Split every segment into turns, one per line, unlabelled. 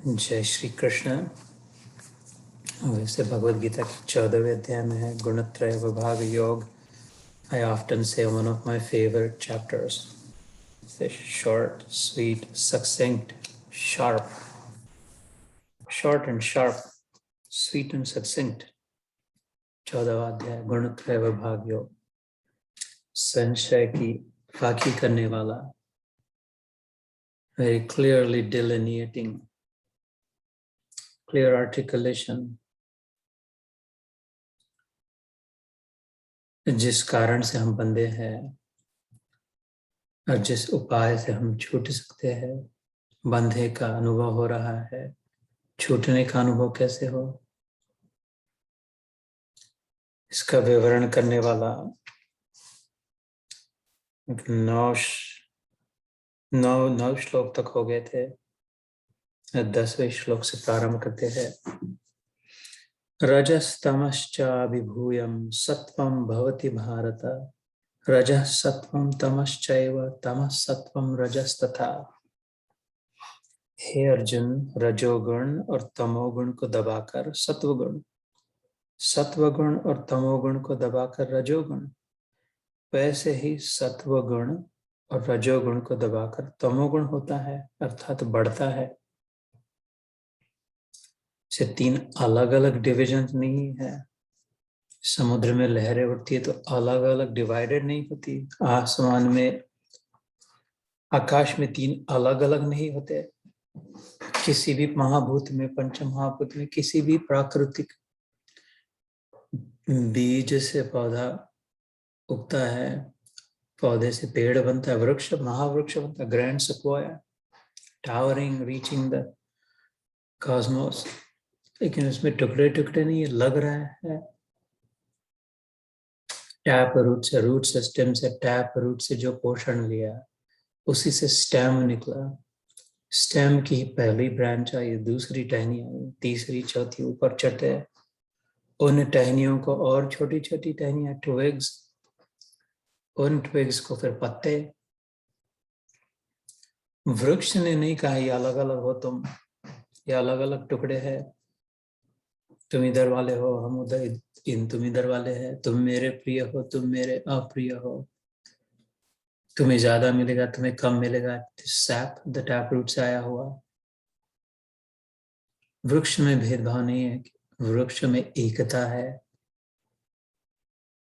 जय श्री कृष्ण। वैसे भगवद गीता के 14वें अध्याय में है गुणत्रय विभाग योग। I often say one of my favorite chapters. It's short, sweet, succinct, sharp. Short and sharp, sweet and succinct. 14वां अध्याय गुणत्रय विभाग योग। संशय की फाकी करने वाला, very clearly delineating, clear articulation. जिस कारण से हम बंधे हैं और जिस उपाय से हम छूट सकते हैं, बंधे का अनुभव हो रहा है, छूटने का अनुभव कैसे हो, इसका विवरण करने वाला 9 श्लोक तक हो गए थे। 10वें श्लोक से प्रारंभ करते हैं। रजस्तमश्चाभिभूयं सत्वं भवति भारत, रजः सत्वं तमश्चैव तमः सत्वं रजस्तथा। हे अर्जुन, रजोगुण और तमोगुण को दबाकर सत्वगुण, सत्वगुण और तमोगुण को दबाकर रजोगुण, वैसे ही सत्वगुण और रजोगुण को दबाकर तमोगुण होता है, अर्थात बढ़ता है। से 3 अलग अलग डिविजन नहीं है। समुद्र में लहरें उठती है तो अलग अलग डिवाइडेड नहीं होती। आसमान में, आकाश में 3 अलग अलग नहीं होते। किसी भी महाभूत में, पंच महाभूत में, किसी भी प्राकृतिक बीज से पौधा उगता है, पौधे से पेड़ बनता है, वृक्ष महावृक्ष बनता है, grand sequoia, towering, reaching the cosmos. लेकिन उसमें टुकड़े टुकड़े नहीं, लग रहा है। टैप रूट से, रूट से स्टेम से, टैप रूट से जो पोषण लिया उसी से स्टेम निकला। स्टेम की पहली ब्रांच आई, दूसरी टहनी आई, तीसरी, चौथी ऊपर चढ़ते। उन टहनियों को और छोटी छोटी टहनियां, ट्विग्स, उन ट्विग्स को फिर पत्ते। वृक्ष ने नहीं कहा ये अलग अलग हो तुम, ये अलग अलग टुकड़े हैं, तुम इधर वाले हो, हम उधर, तुम इधर वाले हैं, तुम मेरे प्रिय हो, तुम मेरे अप्रिय हो, तुम्हें ज्यादा मिलेगा, तुम्हें कम मिलेगा। सैप द टैप रूट से आया हुआ। वृक्ष में भेदभाव नहीं है, वृक्ष में एकता है,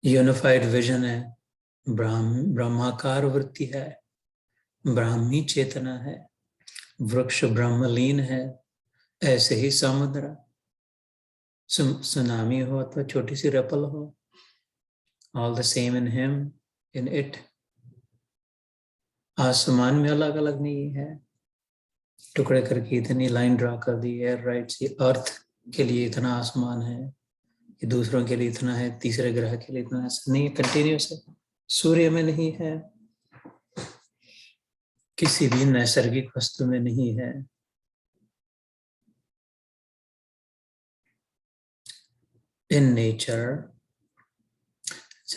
यूनिफाइड विजन है, ब्रह्माकार वृत्ति है, ब्राह्मी चेतना है, वृक्ष ब्रह्मलीन है। ऐसे ही समुद्र, सुनामी हो अथवा छोटी सी रपल हो, all the same in him, in it. आसमान में अलग अलग नहीं है, टुकड़े करके इतनी लाइन ड्रा कर दी है, राइट सी अर्थ के लिए इतना आसमान है, ये दूसरों के लिए इतना है, तीसरे ग्रह के लिए इतना है, नहीं, कंटिन्यूस है। सूर्य में नहीं है, किसी भी नैसर्गिक वस्तु में नहीं है। In nature,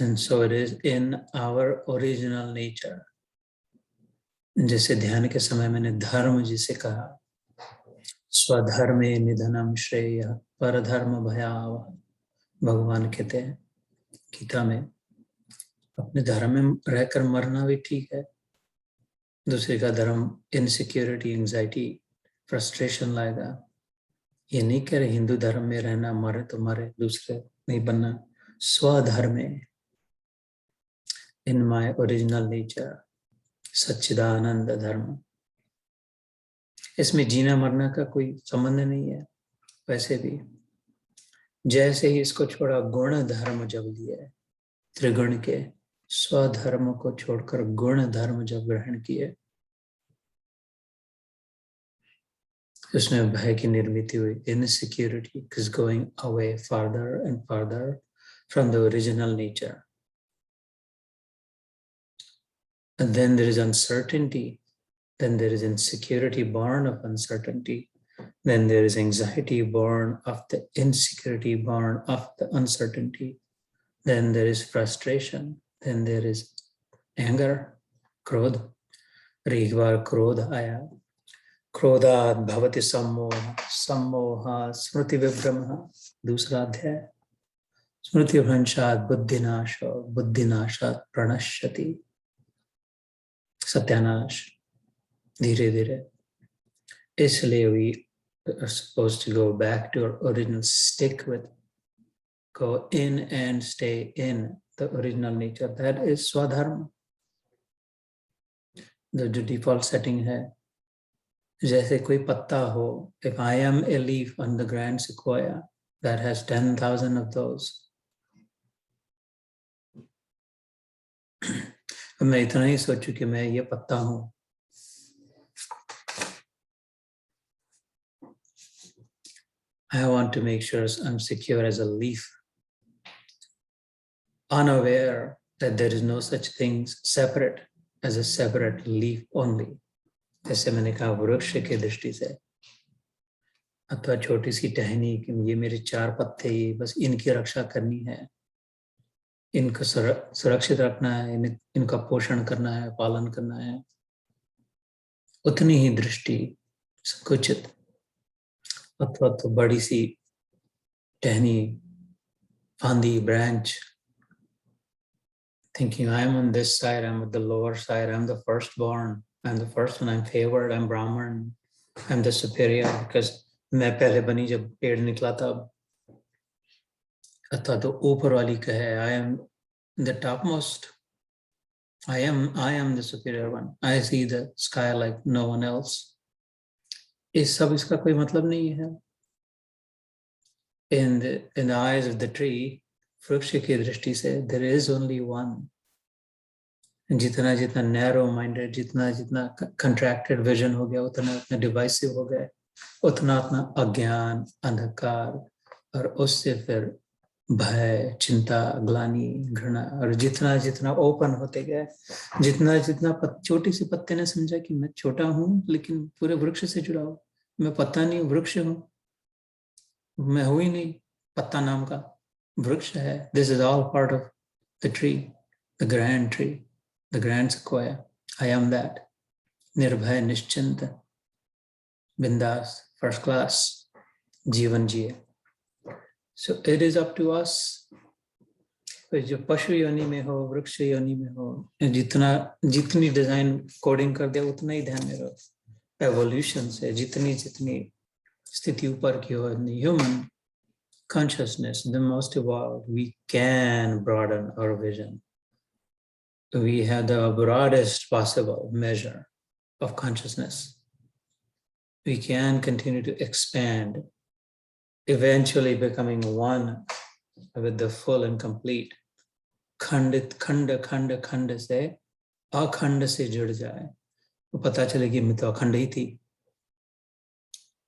and so it is in our original nature. जैसे ध्यान के समय मैंने धर्म जिसे कहा, स्वधर्मे निधनम श्रेय परधर्म भयावह, भगवान कहते हैं गीता में, अपने धर्म में रहकर मरना भी ठीक है, दूसरे का धर्म इनसिक्योरिटी, एंजाइटी, फ्रस्ट्रेशन लाएगा। ये नहीं कह रहे हिंदू धर्म में रहना, मरे तो मरे, दूसरे नहीं बनना। स्वधर्मे, इन माय ओरिजिनल नेचर, सच्चिदानंद धर्म। इसमें जीना मरना का कोई संबंध नहीं है। वैसे भी जैसे ही इसको छोड़ा, गुण धर्म जब लिए, त्रिगुण के स्वधर्म को छोड़कर गुण धर्म जब ग्रहण किए, उसमें भय की निर्मित हुई। Insecurity is going away farther and farther from the original nature. And then there is uncertainty, then there is insecurity born of uncertainty, then there is anxiety born of the insecurity, born of the uncertainty, then there is frustration, then there is anger, क्रोध। और एक बार क्रोध आया, क्रोधात् भवति सम्मोह, सम्मोहात् स्मृति विभ्रमः, दूसरा अध्याय। स्मृति भ्रंशात् बुद्धिनाश, बुद्धिनाशात् प्रणश्यति, सत्यानाश धीरे धीरे। इसलिए we are supposed to go back to our original, stick with, go in and stay in the original nature. That is Swadharma. The default setting है, जैसे कोई पत्ता हो, if I am a leaf on the grand sequoia that has 10,000 of those, मैं इतना ही सोचूं कि मैं ये पत्ता हूं, I want to make sure I'm secure as a leaf, unaware that there is no such thing separate as a separate leaf only. जैसे मैंने कहा वृक्ष की दृष्टि से, अथवा छोटी सी टहनी कि ये मेरे 4 पत्ते, ये बस इनकी रक्षा करनी है, इनको सुरक्षित रखना है, इनका पोषण करना है, पालन करना है, उतनी ही दृष्टि संकुचित, अथवा तो बड़ी सी टहनी, फांदी, branch, thinking I'm on this side, I'm at the lower side, I'm the firstborn, I'm the first one, I'm favored, I'm Brahman, I'm the superior because मैं पहले बनी जब पेड़ निकला तब, अथवा तो ऊपर वाली कहे I am the topmost, I am the superior one, I see the sky like no one else. इस सब इसका कोई मतलब नहीं है. In the eyes of the tree, वृक्ष की दृष्टि से there is only one. जितना जितना नैरो माइंडेड, जितना जितना कंट्रैक्टेड विजन हो गया, उतना उतना डिवाइसिव हो गए, उतना उतना अज्ञान, अंधकार, और उससे फिर भय, चिंता, ग्लानि, घृणा, और जितना जितना ओपन होते गए, जितना जितना छोटी सी पत्ते ने समझा कि मैं छोटा हूं लेकिन पूरे वृक्ष से जुड़ा हूं, मैं पत्ता नहीं, वृक्ष हूं, मैं हूं ही नहीं, पत्ता नाम का वृक्ष है. This is all part of the tree, the grand tree, the grand sequoia. I am that. Nirbhay, nischinta, bindas, first class, जीवन जिए. So it is up to us. जो पशु योनि में हो, वृक्ष योनि में हो, जितनी डिजाइन कोडिंग कर दे उतना ही ध्यान में रहो. एवोल्यूशन से जितनी जितनी स्थिति ऊपर की हो, human consciousness, the most evolved, we can broaden our vision. We have the broadest possible measure of consciousness. We can continue to expand, eventually becoming one with the full and complete. खंडित खंड खंड खंड से अखंड से जुड़ जाए तो पता चले कि मैं तो अखंड ही थी.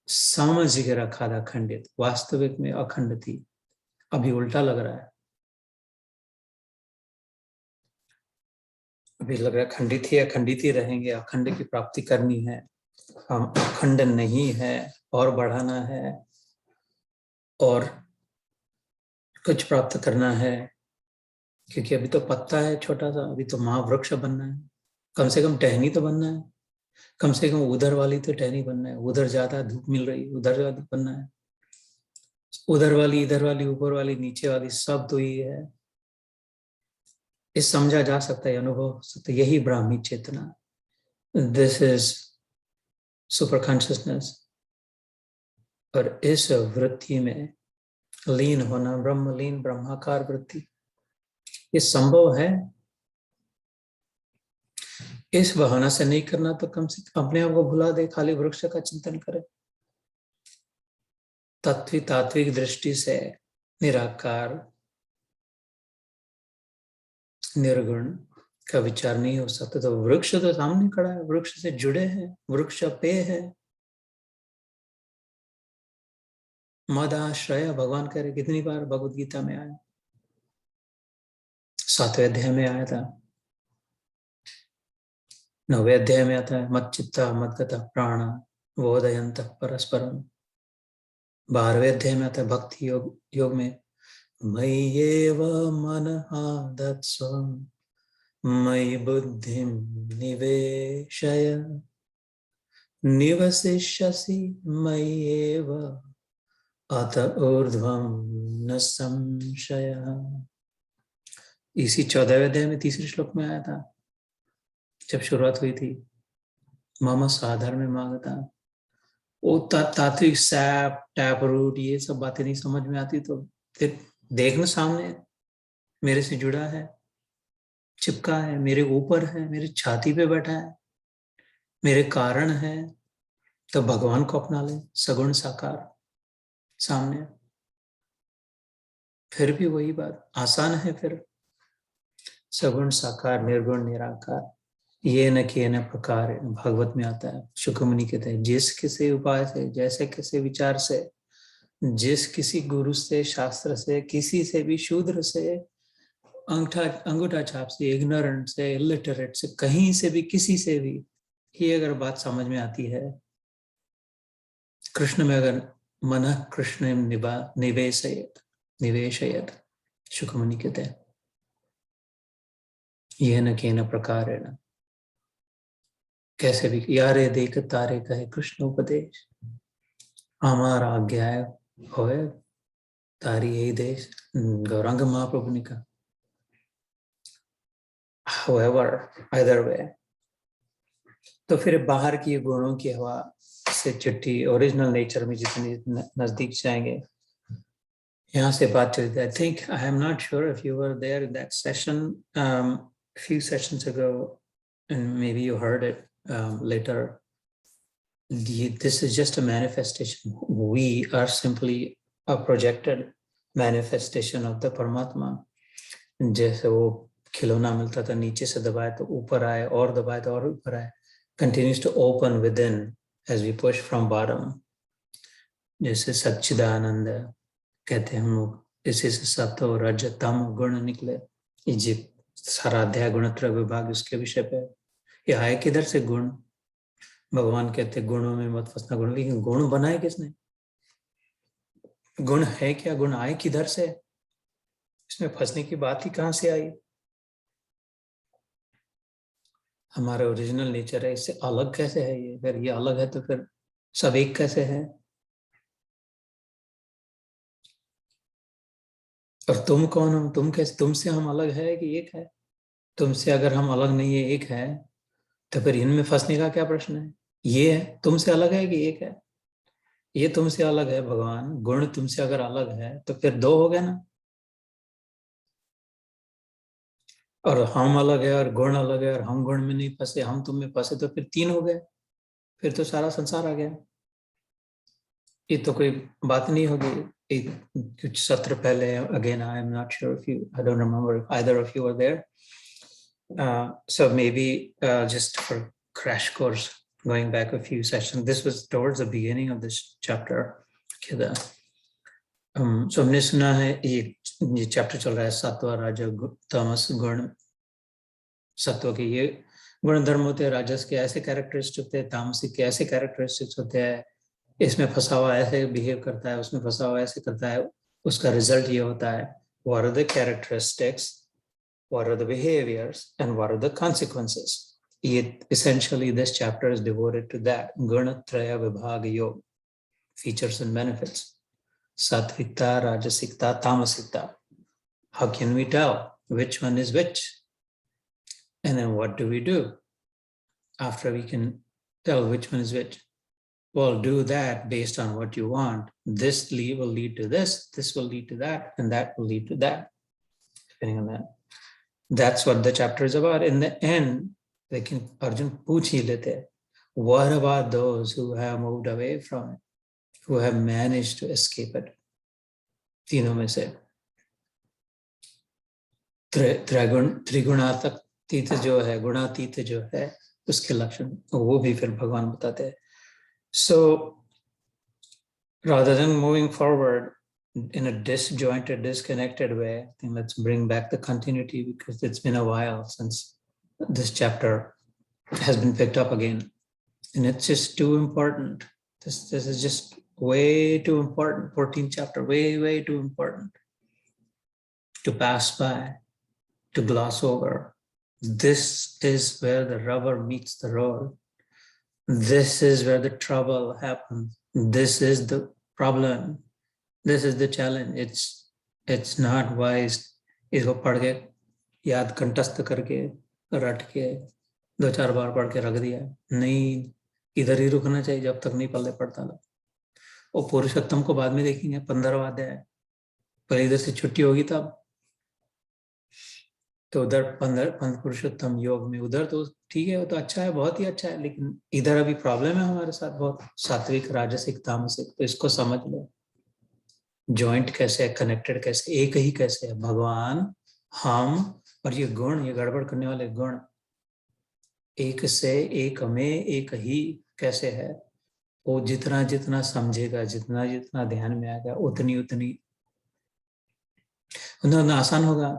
समझ के रखा था खंडित, वास्तविक में अखंड थी. अभी उल्टा लग रहा है, अभी लग रहा है खंडित ही रहेंगे, अखंड की प्राप्ति करनी है. हम अखंड नहीं है और बढ़ाना है और कुछ प्राप्त करना है, क्योंकि अभी तो पत्ता है छोटा सा, अभी तो महावृक्ष बनना है. कम से कम टहनी तो बनना है, कम से कम उधर वाली तो टहनी बनना है. उधर ज्यादा धूप मिल रही, उधर ज्यादा बनना है. उधर वाली, इधर वाली, ऊपर वाली, नीचे वाली, सब तो ही है. इस समझा जा सकता है, अनुभव हो सकता है. यही ब्राह्मी चेतना, दिस इज सुपर कॉन्शियसनेस. और इस वृत्ति में लीन होना, ब्रह्मलीन, ब्रह्माकार वृत्ति, ये संभव है. इस बहाना से नहीं करना तो कम से कम अपने आप को भुला दे, खाली वृक्ष का चिंतन करे. तात्विक दृष्टि से निराकार, निर्गुण का विचार नहीं हो सकता. तो वृक्ष तो सामने खड़ा है, वृक्ष से जुड़े हैं, वृक्ष पेय है. मद आश्रय भगवान कह रहे, कितनी बार भगवद गीता में आया, 7वें अध्याय में आया था, 9वें अध्याय में आता है, मत चित्ता मदगता प्राण बोधयंत परस्परम. 12वें अध्याय में आता है भक्ति योग में, मय्येव मनः दत्स्व मयि बुद्धिं निवेशय निवसिष्यसि मय्येव अत ऊर्ध्वं न संशयः। इसी 14वें अध्याय में तीसरे श्लोक में आया था जब शुरुआत हुई थी, मम साधर्म्य मागता। वो तात्विक सैप टैप रूट ये सब बातें नहीं समझ में आती तो फिर देखना सामने मेरे से जुड़ा है, चिपका है, मेरे ऊपर है, मेरे छाती पे बैठा है, मेरे कारण है, तो भगवान को अपना ले, सगुण साकार सामने। फिर भी वही बात आसान है, फिर सगुण साकार निर्गुण निराकार ये न किए न प्रकार भागवत में आता है। शुक्रमुनि कहते हैं जिस किसी उपाय से, जैसे किसी विचार से, जिस किसी गुरु से, शास्त्र से, किसी से भी, शूद्र से, अंगूठा छाप से, इग्नोरेंट से, इलिटरेट से, कहीं से भी, किसी से भी ये अगर बात समझ में आती है, कृष्ण में अगर मन कृष्ण निवेशयत शुक्रमुनि कहते हैं यह न के न प्रकार है ना, कैसे भी यारे देख तारे कहे कृष्ण उपदेश, हमारा आज्ञा होए तारी यही देश। गौरांग महाप्रभु ने कहा however either way। तो फिर बाहर की गुणों की हवा से चिट्ठी ओरिजिनल नेचर में जितनी नजदीक जाएंगे, यहाँ से बात चलती है। I think I am not sure if you were there in that session a few sessions ago, and maybe you heard it later. This is just a manifestation. We are simply a projected manifestation of the Paramatma. जैसे वो खिलौना मिलता था, नीचे से दबाए तो ऊपर आए, और दबाए तो और ऊपर आए, continues to open within as we push from bottom। जैसे सच्चिदानंद कहते हैं हम लोग, इसी से सत्व रज तम गुण निकले। ये सारा अध्याय गुणत्रय विभाग उसके विषय पे। ये आए किधर से गुण? भगवान कहते गुणों में मत फंसना, गुण, लेकिन गुण बनाए किसने? गुण है क्या? गुण आए किधर से? इसमें फंसने की बात ही कहां से आई? हमारा ओरिजिनल नेचर है, इससे अलग कैसे है ये? अगर ये अलग है तो फिर सब एक कैसे है? और तुम कौन हो? तुम कैसे? तुमसे हम अलग है कि एक है? तुमसे अगर हम अलग नहीं है, एक है, तो फिर इनमें फंसने का क्या प्रश्न है? ये है तुमसे अलग है कि एक है? ये तुमसे अलग है भगवान, गुण तुमसे अगर अलग है तो फिर दो हो गए ना। और हम अलग है और गुण अलग है, और हम गुण में नहीं फंसे, हम तुम में फंसे, तो फिर तीन हो गए। फिर तो सारा संसार आ गया। ये तो कोई बात नहीं होगी। एक कुछ सत्र पहले, again I am not sure if you, I don't remember if either of you are there, so maybe just for crash course, going back a few sessions, this was towards the beginning of this chapter। So हमने सुना है ये chapter चल रहा है सत्व राजस तमस गुण। सत्व के ये गुण धर्म होते हैं, राजस के ऐसे कैरेक्टरिस्टिक होते हैं, तामसिक के ऐसे कैरेक्टरिस्टिक्स होते हैं। इसमें फंसा हुआ ऐसे बिहेव करता है, उसमें फंसा हुआ ऐसे करता है, उसका रिजल्ट ये होता है। What are the characteristics? What are the behaviors? And what are the consequences? Essentially, this chapter is devoted to that. Gunatraya Vibhaga Yoga, features and benefits. Sattvikta, Rajasikta, Tamasikta. How can we tell which one is which? And then what do we do after we can tell which one is which? Well, do that based on what you want. This will lead to this will lead to that, and that will lead to that, depending on that. That's what the chapter is about. In the end, Arjun पूछ ही लेते हैं, what about those who have moved away from it, who have managed to escape it? तीनों में से त्रिगुणातीत जो है, गुणातीत जो है, उसके लक्षण वो भी फिर भगवान बताते हैं। So rather than moving forward in a disjointed, disconnected way, I think let's bring back the continuity, because it's been a while since this chapter has been picked up again, and it's just too important. This is just way too important. 14th chapter, way too important to pass by, to gloss over. This is where the rubber meets the road. This is where the trouble happens. This is the problem. This is the challenge. It's not wise. इसको पढ़ के याद कंठस्थ करके रट के 2-4 बार पढ़ के रख दिया, नहीं, इधर ही रुकना चाहिए जब तक नहीं पल्ले पड़ता ला। और पुरुषोत्तम को बाद में देखेंगे, 15वां अध्याय, पर इधर से छुट्टी होगी तब तो उधर 15 पुरुषोत्तम योग में, उधर तो ठीक है, वो तो अच्छा है, बहुत ही अच्छा है, लेकिन इधर अभी प्रॉब्लम है हमारे साथ बहुत, सात्विक, राजसिक, तामसिक। तो इसको समझ लो, जॉइंट कैसे है, कनेक्टेड कैसे, एक ही कैसे है, भगवान, हम और ये गुण, ये गड़बड़ करने वाले गुण, एक से, एक में, एक ही कैसे है। वो जितना जितना समझेगा, जितना जितना ध्यान में आएगा, उतनी उतनी उतना आसान होगा।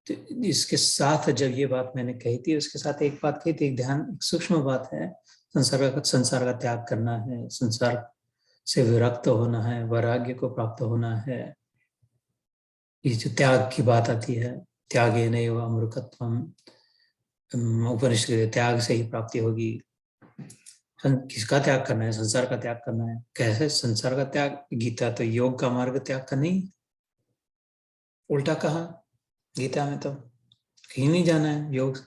तो इसके साथ जब ये बात मैंने कही थी, उसके साथ एक बात कही थी, एक ध्यान, एक सूक्ष्म बात है, संसार का त्याग करना है, संसार से विरक्त होना है, वैराग्य को प्राप्त होना है। ये जो त्याग की बात आती है, त्यागे नैव अमृतत्वम, उपनिषद, त्याग से ही प्राप्ति होगी। किसका त्याग करना है? संसार का त्याग करना है। कैसे संसार का त्याग? गीता तो योग का मार्ग त्याग का नहीं, उल्टा कहा गीता में, तो कहीं नहीं जाना है योग।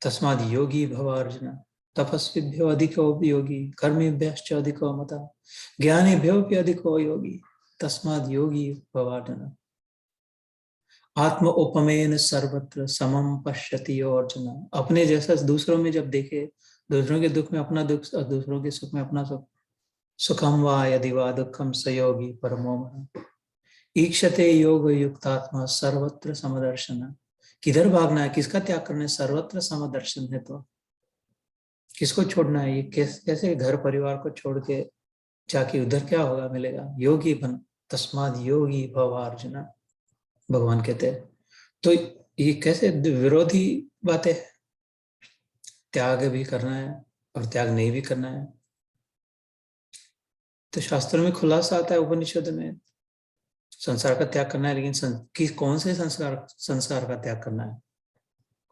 तस्माद योगी भव अर्जुन, तपस्विभ्यो अधिको योगी, कर्मेभ्यश्च अधिको मता, ज्ञानेभ्योऽपि अधिको योगी, तस्माद योगी भव अर्जुन। आत्म उपमेन सर्वत्र समम पश्यति अर्जुन। अपने जैसा दूसरों में जब देखे, दूसरों के दुख में अपना दुख और दूसरों के सुख में अपना सुख, सुखम वा यदि वा दुखम स योगी परमो मः। ईक्षते योग युक्तात्मा सर्वत्र समदर्शन। किधर भागना है, किसका त्याग करना है? सर्वत्र समदर्शन है तो किसको छोड़ना है? ये कैसे घर परिवार को छोड़ के जाके उधर क्या होगा, मिलेगा? योगी बन, तस्माद योगी भव अर्जुन, भगवान कहते हैं। तो ये कैसे विरोधी बातें, त्याग भी करना है और त्याग नहीं भी करना है। तो शास्त्रों में खुलासा आता है, उपनिषद में, संसार का त्याग करना है, लेकिन कौन से संसार का त्याग करना है?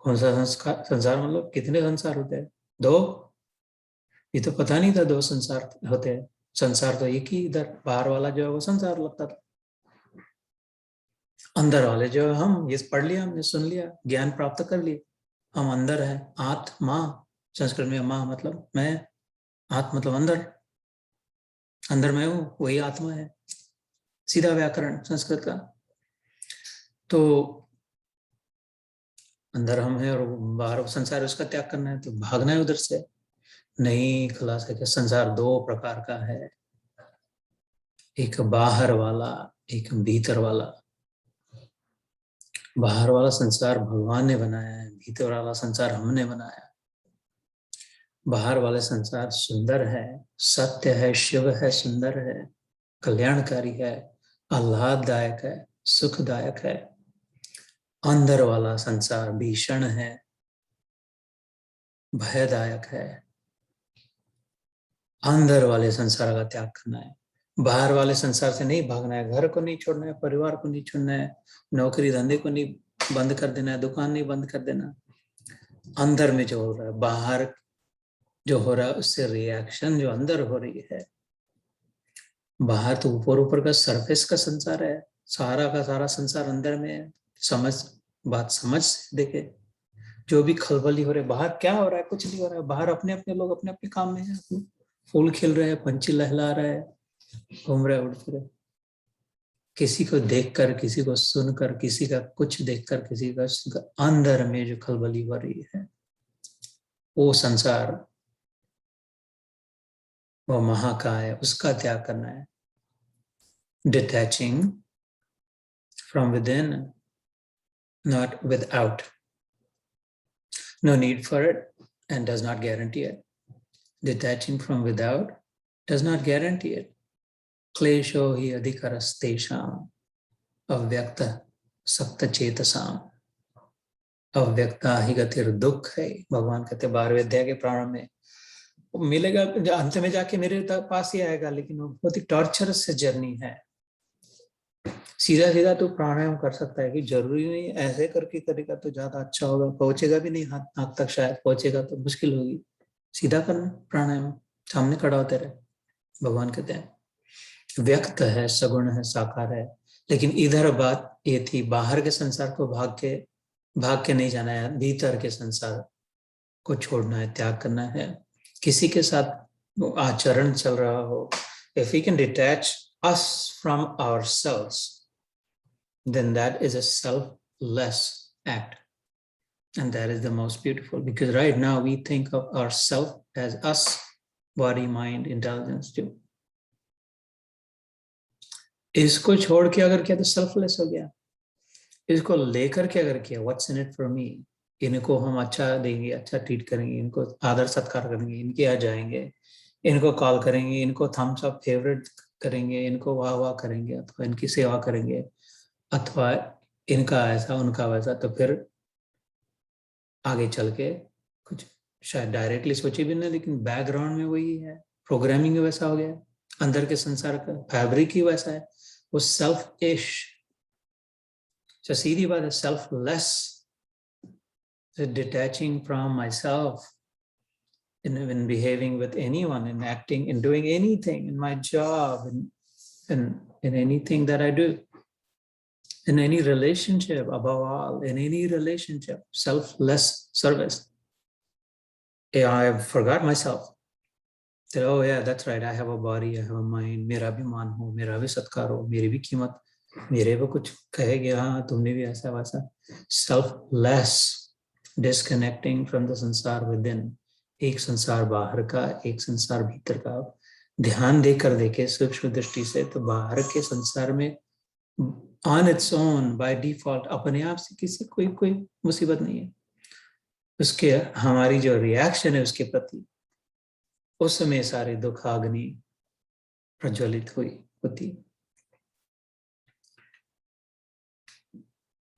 कौन सा संसार मतलब कितने संसार होते हैं? 2? ये तो पता नहीं था 2 संसार होते हैं। संसार तो एक ही, इधर बाहर वाला जो है वो संसार लगता था, अंदर वाले जो है हम, ये पढ़ लिया हमने, सुन लिया, ज्ञान प्राप्त कर लिया, हम अंदर है। आत्मा, संस्कृत में माँ मतलब मैं, आत्मा मतलब अंदर, अंदर मैं हूँ, वही आत्मा है, सीधा व्याकरण संस्कृत का। तो अंदर हम हैं और बाहर संसार, उसका त्याग करना है, तो भागना है उधर से। नहीं, खुलासा है कि संसार 2 प्रकार का है, एक बाहर वाला, एक भीतर वाला। बाहर वाला संसार भगवान ने बनाया है, भीतर वाला संसार हमने बनाया। बाहर वाले संसार सुंदर है, सत्य है, शिव है, सुंदर है, कल्याणकारी है, आह्लाददायक है, सुखदायक है। अंदर वाला संसार भीषण है, भयदायक है। अंदर वाले संसार का त्याग करना है, बाहर वाले संसार से नहीं भागना है, घर को नहीं छोड़ना है, परिवार को नहीं छोड़ना है, नौकरी धंधे को नहीं बंद कर देना है, दुकान नहीं बंद कर देना। अंदर में जो हो रहा है, बाहर जो हो रहा है उससे रिएक्शन जो अंदर हो रही है। बाहर तो ऊपर ऊपर का सरफेस का संसार है, सारा का सारा संसार अंदर में है। बात समझ देखे, जो भी खलबली हो रहे, बाहर क्या हो रहा है? कुछ नहीं हो रहा है। बाहर अपने अपने लोग अपने अपने काम में है, फूल खिल रहे हैं, पंछी लहला रहे हैं, घूम रहे उड़ फिरे। किसी को देखकर, किसी को सुनकर, किसी का कुछ देखकर, किसी का सुनकर, अंदर में जो खलबली हो रही है, वो संसार, वो महा का है, उसका त्याग करना है। Detaching from with in, not without. No need for it and does not guarantee it. Detaching from without does not guarantee it. क्लेशो ही अधिकरस्तेषां अव्यक्त सक्त चेतसाम, अव्यक्ता ही गतिर दुख है। भगवान कहते 12वें अध्याय के प्रारंभ में, मिलेगा अंत में जाके मेरे पास ही आएगा, लेकिन वो बहुत ही टॉर्चरस जर्नी है। सीधा सीधा तो प्राणायाम कर सकता है कि जरूरी नहीं ऐसे करके करेगा तो ज्यादा अच्छा होगा, पहुंचेगा भी नहीं हाथ नाक तक, शायद पहुंचेगा तो मुश्किल होगी। सीधा करना प्राणायाम, सामने खड़ा होते रहे। भगवान कहते हैं व्यक्त है, सगुण है, साकार है, लेकिन इधर बात ये थी बाहर के संसार को भाग के नहीं जाना है, भीतर के संसार को छोड़ना है, त्याग करना है। किसी के साथ आचरण चल रहा हो, if we can detach us from ourselves, then that is a selfless act. And that is the most beautiful, because right now we think of ourself as us, body, mind, intelligence too. इसको छोड़ के अगर किया तो selfless हो गया। इसको लेकर के अगर किया, what's in it for me, इनको हम अच्छा देंगे, अच्छा ट्रीट करेंगे, इनको आदर सत्कार करेंगे, इनके यहाँ जाएंगे, इनको कॉल करेंगे, इनको थम्स अप फेवरेट करेंगे, इनको वाह वाह करेंगे, अथवा इनकी सेवा करेंगे, अथवा इनका ऐसा उनका वैसा, तो फिर आगे चल के कुछ शायद डायरेक्टली सोचे भी ना, लेकिन बैकग्राउंड में वही है, प्रोग्रामिंग वैसा हो गया, अंदर के संसार का फैब्रिक ही वैसा है, वो सेल्फ इश। तो सीधी बात है, selfless, detaching from my self in behaving with anyone, in acting, in doing anything, in my job, in anything that I do, in any relationship, above all, in any relationship, selfless service. Yeah, I forgot myself. That, oh yeah, that's right, I have a body, I have a mind, मेरा भी मान हो, मेरा भी सत्कार हो, मेरी भी कीमत, मेरे को कुछ कहेगे, हाँ तुमने भी ऐसा वैसा। Selfless, disconnecting from the संसार within, एक संसार बाहर का, एक संसार भीतर का। ध्यान देकर देखे सूक्ष्म दृष्टि से तो बाहर के संसार में on its own by default अपने आप से किसी कोई मुसीबत नहीं है। उसके हमारी जो रिएक्शन है उसके प्रति, उस समय सारे दुख अग्नि प्रज्वलित होती।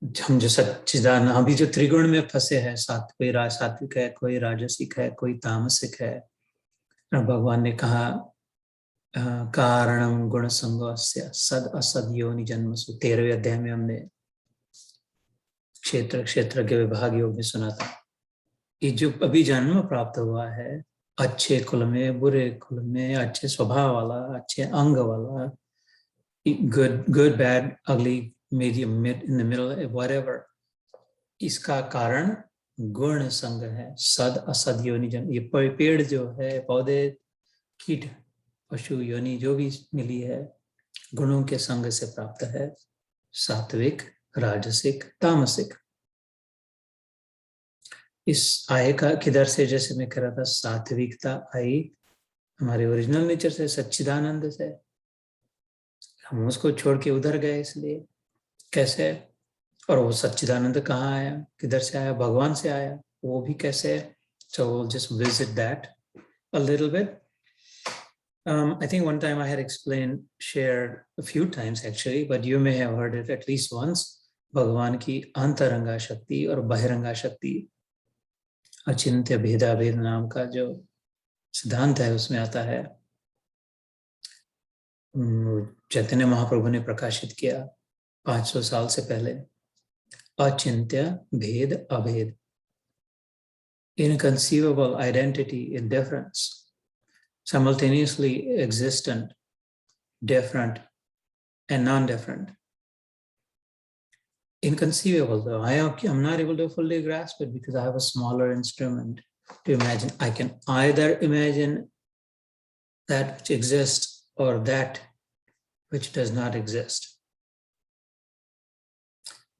हम जो सच्चिदान अभी जो त्रिगुण में फंसे हैं, कोई सात्विक है, कोई राजसिक है, कोई तामसिक है। भगवान ने कहा कारणम गुण संगोस्य सद असद योनि जन्मसु, 13वें अध्याय में हमने क्षेत्र के विभाग योग में सुना था। ये जो अभी जन्म प्राप्त हुआ है, अच्छे कुल में, बुरे कुल में, अच्छे स्वभाव वाला, अच्छे अंग वाला, गुड बैड अगली, medium, in the middle, whatever, इसका कारण गुण संग है। सद असद योनि जन्म, ये पेड़ जो है, पौधे, कीट, पशु योनि जो भी मिली है, गुणों के संग से प्राप्त है। सात्विक, राजसिक, तामसिक। इस आय का किधर से, जैसे मैं कह रहा था, सात्विकता आई हमारे ओरिजिनल नेचर से, सच्चिदानंद से। हम उसको छोड़ के उधर गए, इसलिए कैसे? और वो सच्चिदानंद कहाँ आया, किधर से आया? भगवान से आया। वो भी कैसे? So we'll just visit that a little bit. I think one time I had shared a few times actually, but you may have heard it at least once. भगवान की अंतरंगा शक्ति और बहिरंगा शक्ति, अचिंत्य भेदाभेद नाम का जो सिद्धांत है, उसमें आता है, चैतन्य महाप्रभु ने प्रकाशित किया 500 साल से पहले। अचिंत्य भेद अभेद, inconceivable identity in difference, simultaneously existent, different and non-different. Inconceivable though, I'm not able to fully grasp it because I have a smaller instrument to imagine. I can either imagine that which exists or that which does not exist,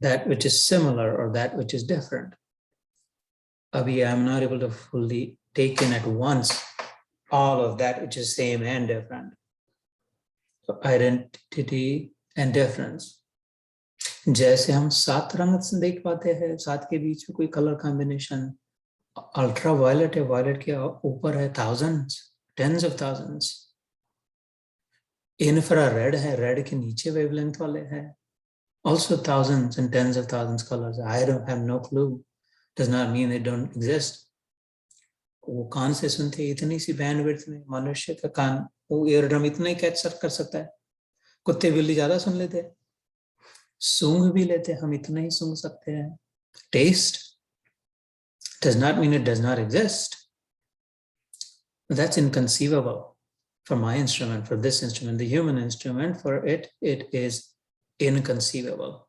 that which is similar or that which is different. Abhi, I'm not able to fully take in at once all of that which is same and different. So identity and difference. जैसे हम 7 रंग देख पाते हैं, 7 के बीच में कोई colour combination, ultra violet है, वायलेट के ऊपर है thousands, tens of thousands. Infra red है, रेड के नीचे वेवलेंथ वाले हैं, also thousands and tens of thousands colors. I don't have no clue. Does not mean they don't exist. वो कान से सुनते, इतनी सी बैंडविड्थ में मनुष्य का कान, वो ईयरड्रम इतना ही कैच कर सकता है। कुत्ते बिल्ली ज्यादा सुन लेते हैं, सूंघ भी लेते, हम इतना ही सूंघ सकते हैं. Taste does not mean it does not exist. That's inconceivable for my instrument, for this instrument, the human instrument, for it is inconceivable.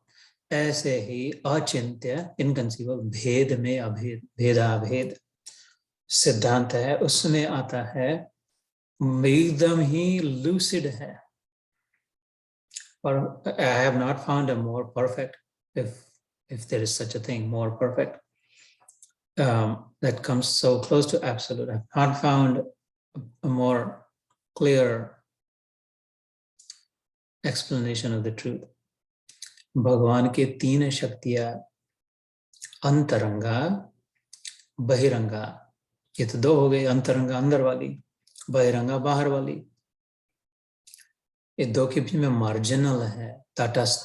ऐसे ही अचिंत्य, इनकंसीवेबल, भेद में अभेद, भेदाभेद सिद्धांत है, उसमें आता है एकदम ही लूसिड है. और I have not found a more perfect, if there is such a thing, more perfect, that comes so close to absolute. I have not found a more clear explanation of the truth. भगवान के तीन शक्तियां, अंतरंगा, बहिरंगा. ये तो दो हो गई, अंतरंगा अंदर वाली, बहिरंगा बाहर वाली. ये दो के बीच में मार्जिनल है, तटस्थ.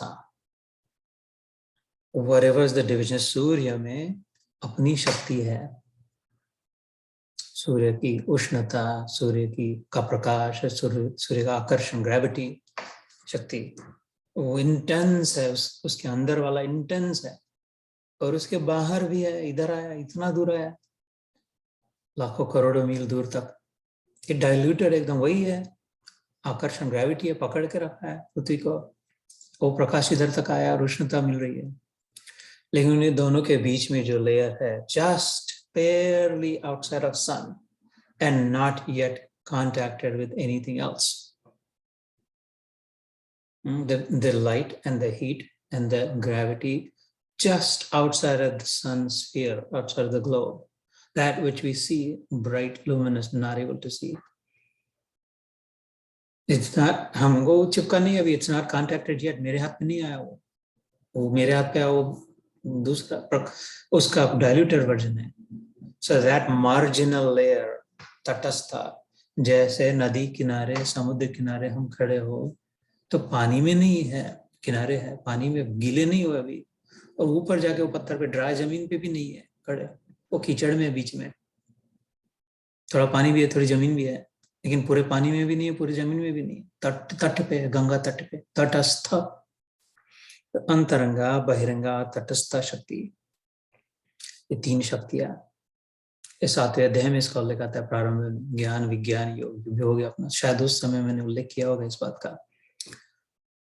Whatever is the division, सूर्य में अपनी शक्ति है. सूर्य की उष्णता, सूर्य की का प्रकाश, सूर्य का आकर्षण, ग्रेविटी शक्ति, वो इंटेंस है. उसके अंदर वाला इंटेंस है, और उसके बाहर भी है. इधर आया, इतना दूर आया, लाखों करोड़ों मील दूर तक. ये डाइल्यूटेड एकदम वही है. आकर्षण, ग्रेविटी है, पकड़ के रखा है पृथ्वी को. वो प्रकाश इधर तक आया और उष्णता मिल रही है. लेकिन उन्हें दोनों के बीच में जो लेयर है, just barely outside of sun and not yet contacted with anything else. The light and the heat and the gravity just outside of the sun sphere, outside of the globe, that which we see bright, luminous, not able to see. It's not, हमको चिपका नहीं अभी, it's not contacted yet. मेरे हाथ में नहीं आया वो मेरे हाथ पे आया, वो दूसरा, उसका डाइल्यूटेड वर्जन है. So that marginal layer, तटस्था, जैसे नदी किनारे, समुद्र किनारे हम खड़े हो तो पानी में नहीं है, किनारे है, पानी में गीले नहीं हो अभी, और ऊपर जाके वो पत्थर पे, ड्राई जमीन पे भी नहीं है खड़े, वो कीचड़ में बीच में. थोड़ा पानी भी है, थोड़ी जमीन भी है, लेकिन पूरे पानी में भी नहीं है, पूरी जमीन में भी नहीं. तट पे, गंगा तट पे, तटस्थ. अंतरंगा, बहिरंगा, तटस्थ शक्ति, ये तीन शक्तियां. इस 7वें अध्याय में इसका उल्लेख आता है, प्रारंभ में ज्ञान विज्ञान योग भी हो गया अपना. शायद उस समय मैंने उल्लेख किया होगा इस बात का.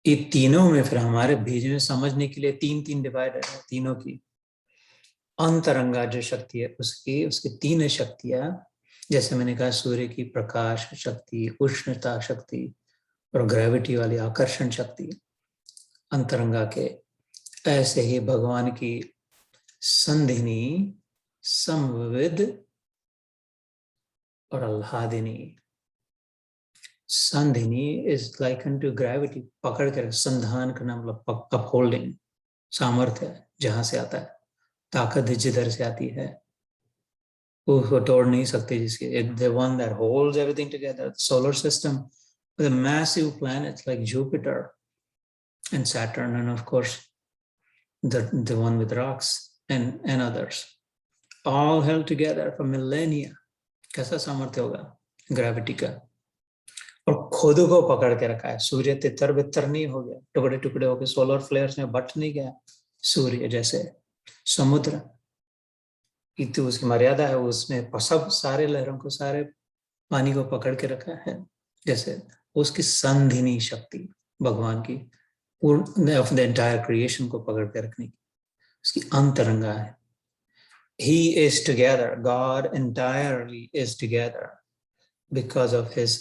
ये तीनों में फिर हमारे बीच में समझने के लिए तीन डिवाइडर है तीनों की. अंतरंगा जो शक्ति है, उसकी तीन शक्तियां, जैसे मैंने कहा, सूर्य की प्रकाश शक्ति, उष्णता शक्ति, और ग्रेविटी वाली आकर्षण शक्ति अंतरंगा के. ऐसे ही भगवान की संधिनी, संविद और आह्लादिनी. संधिनी इज लाइकन टू ग्रेविटी, पकड़ कर, संधान करना मतलब अपहोल्डिंग, सामर्थ्य जहां से आता है, ताकत जिधर से आती है उसको तोड़ नहीं सकते. जिसके the one that holds everything together, the solar system with a massive planets like Jupiter and Saturn, and of course the one with rocks and others, all held together for millennia. कैसा सामर्थ्य होगा gravity का, और खुद को पकड़ के रखा है. सूर्य तितर बितर नहीं हो गया, टुकड़े टुकड़े होकर सोलर फ्लेयर्स में बट नहीं गया सूर्य जैसे. समुद्र इतनी उसकी मर्यादा है, उसमें सब सारे लहरों को, सारे पानी को पकड़ के रखा है. जैसे उसकी संधिनी शक्ति भगवान की, पूर्ण ऑफ द एंटायर क्रिएशन को पकड़ के रखने की, उसकी अंतरंगा है. He is together, God entirely is together because of his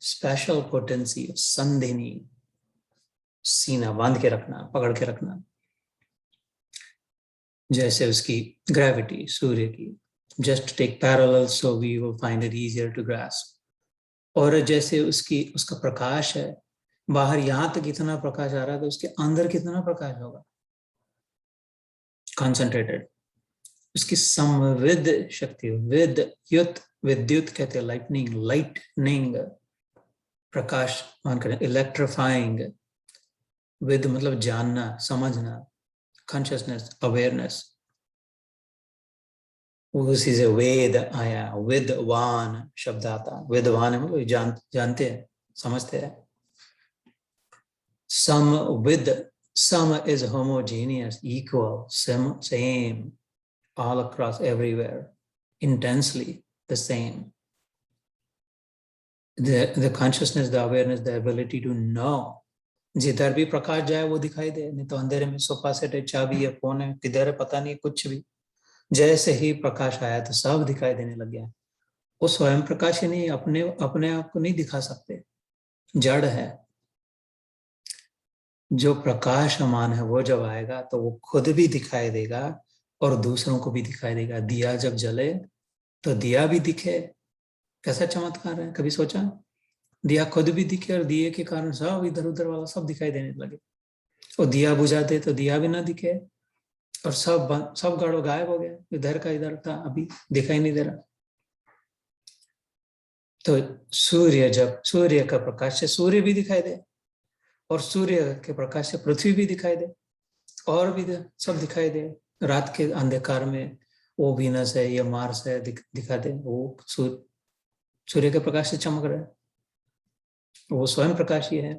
special potency of sandhini, सीना बांध के रखना, पकड़ के रखना. जैसे उसकी ग्रेविटी सूर्य की, just take parallels so we will find it easier to grasp. और जैसे उसका प्रकाश है, बाहर यहां तक इतना प्रकाश आ रहा है, तो उसके अंदर कितना प्रकाश होगा, कंसंट्रेटेड. उसकी संविद शक्ति, विद्युत कहते हैं, लाइटनिंग, प्रकाश मान करें, इलेक्ट्रीफाइंग. विद मतलब जानना, समझना, कॉन्शियसनेस, अवेयरनेस. उसी से वेद आया, विद्वान शब्द आता. विद्वान है मतलब जानते हैं, समझते हैं. समविद Sama is homogeneous, equal, same, all across, everywhere, intensely the same. The consciousness, the awareness, the ability to know. जिधर भी प्रकाश जाए वो दिखाई दे, नहीं तो अंधेरे में सोफा सेट है, चाबी है, फोन है, किधर है पता नहीं, कुछ भी। जैसे ही प्रकाश आया तो सब दिखाई देने लग गया। वो स्वयं प्रकाश ही नहीं, अपने आप को नहीं दिखा सकते, जड़ है। जो प्रकाशमान है वो जब आएगा तो वो खुद भी दिखाई देगा और दूसरों को भी दिखाई देगा। दिया जब जले तो दिया भी दिखे, कैसा चमत्कार है, कभी सोचा? दिया खुद भी दिखे और दिए के कारण सब इधर उधर वाला सब दिखाई देने लगे। और दिया बुझा दे तो दिया भी ना दिखे और सब गाड़ो गायब हो गया, इधर का इधर था, अभी दिखाई नहीं दे रहा। तो सूर्य का प्रकाश से सूर्य भी दिखाई दे और सूर्य के प्रकाश से पृथ्वी भी दिखाई दे और भी सब दिखाई दे। रात के अंधकार में वो वीनस है, ये मार्स है, दिखा दे, वो सूर्य के प्रकाश से चमक रहा है, वो स्वयं प्रकाश ही है।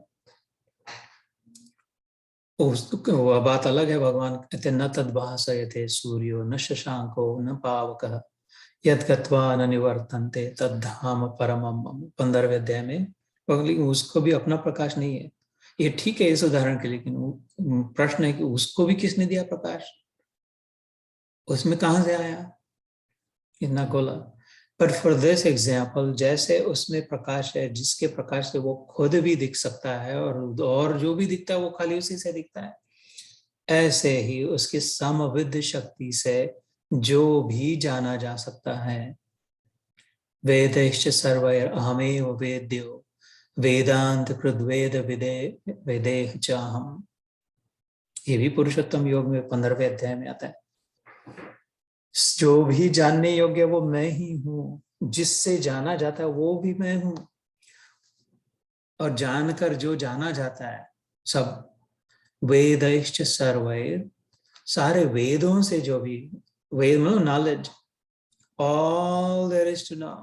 वह बात अलग है। भगवान कहते न तद्भासयते सूर्यो न शशांको न पावकः यत् गत्वा न निवर्तन्ते तद्धाम परमम मम। 15वें अध्याय में उसको भी अपना प्रकाश नहीं है। ये ठीक है इस उदाहरण के लिए, लेकिन प्रश्न है कि उसको भी किसने दिया प्रकाश? उसमें कहां से आया इतना गोला? बट फॉर दिस एग्जाम्पल, जैसे उसमें प्रकाश है जिसके प्रकाश से वो खुद भी दिख सकता है और जो भी दिखता है वो खाली उसी से दिखता है, ऐसे ही उसकी समविद शक्ति से जो भी जाना जा सकता है। वेदैश्च सर्वैर अहमेव वेद्यो वेदांत कृद्वेद वेदेह चाहम। ये भी पुरुषोत्तम योग में 15वें अध्याय में आता है। जो भी जानने योग्य वो मैं ही हूं, जिससे जाना जाता है वो भी मैं हूं, और जानकर जो जाना जाता है सब। वेदैश्च सर्वैर, सारे वेदों से जो भी, वेद मतलब knowledge, all there is to know,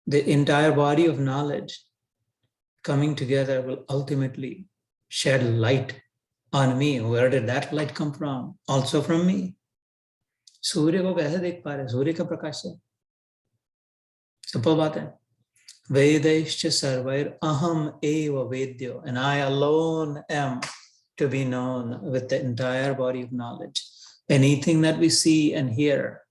the entire body of knowledge coming together will ultimately shed light on me. Where did that light come from? Also from me. सूर्य को कैसे देख पा रहे? सूर्य का प्रकाश से। सिंपल बात है। वेदैश्च सर्वैर अहम एव वेद्यो, and I alone am to be known with the entire body of knowledge. Anything that we see and hear,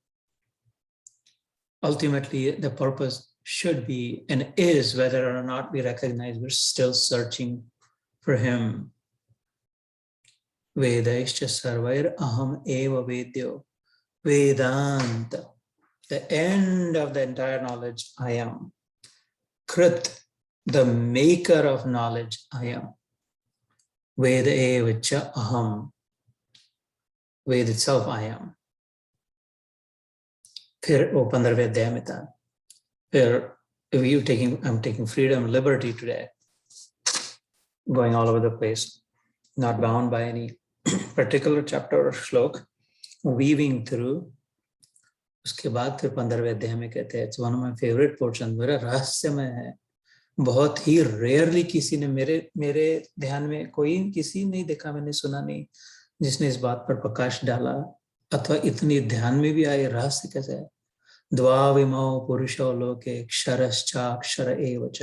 ultimately the purpose should be and is, whether or not we recognize, we're still searching for him. Vedaischa sarvair aham eva vedyo. Vedanta, the end of the entire knowledge, I am. Krit, the maker of knowledge, I am. Veda evacha aham. Ved itself, I am. फिर वो 15वें अध्याय में था। फिर I'm taking freedom, liberty today, going all over the place, not bound by any particular chapter or श्लोक, weaving through. उसके बाद फिर 15वें अध्याय में कहते हैं, it's one of my favorite portions, मेरा रहस्यमय है। बहुत ही रेयरली किसी ने मेरे ध्यान में किसी नहीं देखा, मैंने सुना नहीं जिसने इस बात पर प्रकाश डाला, अथवा इतनी ध्यान में भी आए रहस्य कैसे है। द्वाविमौ पुरुषो लोके क्षरश्चाक्षर एव च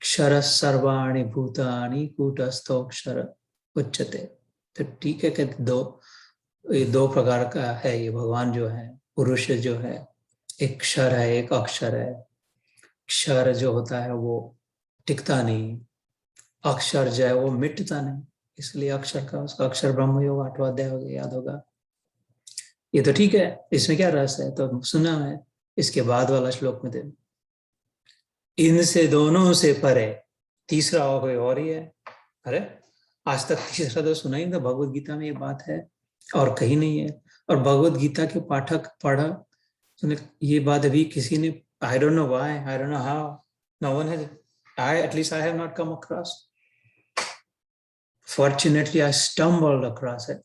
क्षर सर्वाणि भूतानि कूटस्थोक्षर उच्यते। तो ठीक है कि दो प्रकार का है ये भगवान जो है, पुरुष जो है, एक क्षर है एक अक्षर है। क्षर जो होता है वो टिकता नहीं, अक्षर जो है वो मिटता नहीं, इसलिए अक्षर का उसका अक्षर ब्रह्म योग 8वां अध्याय हो गया, याद होगा। ये तो ठीक है, इसमें क्या रस है तो सुना है। इसके बाद वाला श्लोक में दे, इनसे दोनों से परे तीसरा और कोई और ही है। अरे आज तक तीसरा तो सुना ही था, भगवत गीता में ये बात है और कहीं नहीं है। और भगवत गीता के पाठक पढ़ा ये बात अभी किसी ने, I don't know why, I don't know how, no one has, at least I have not come across. Fortunately I stumbled across it.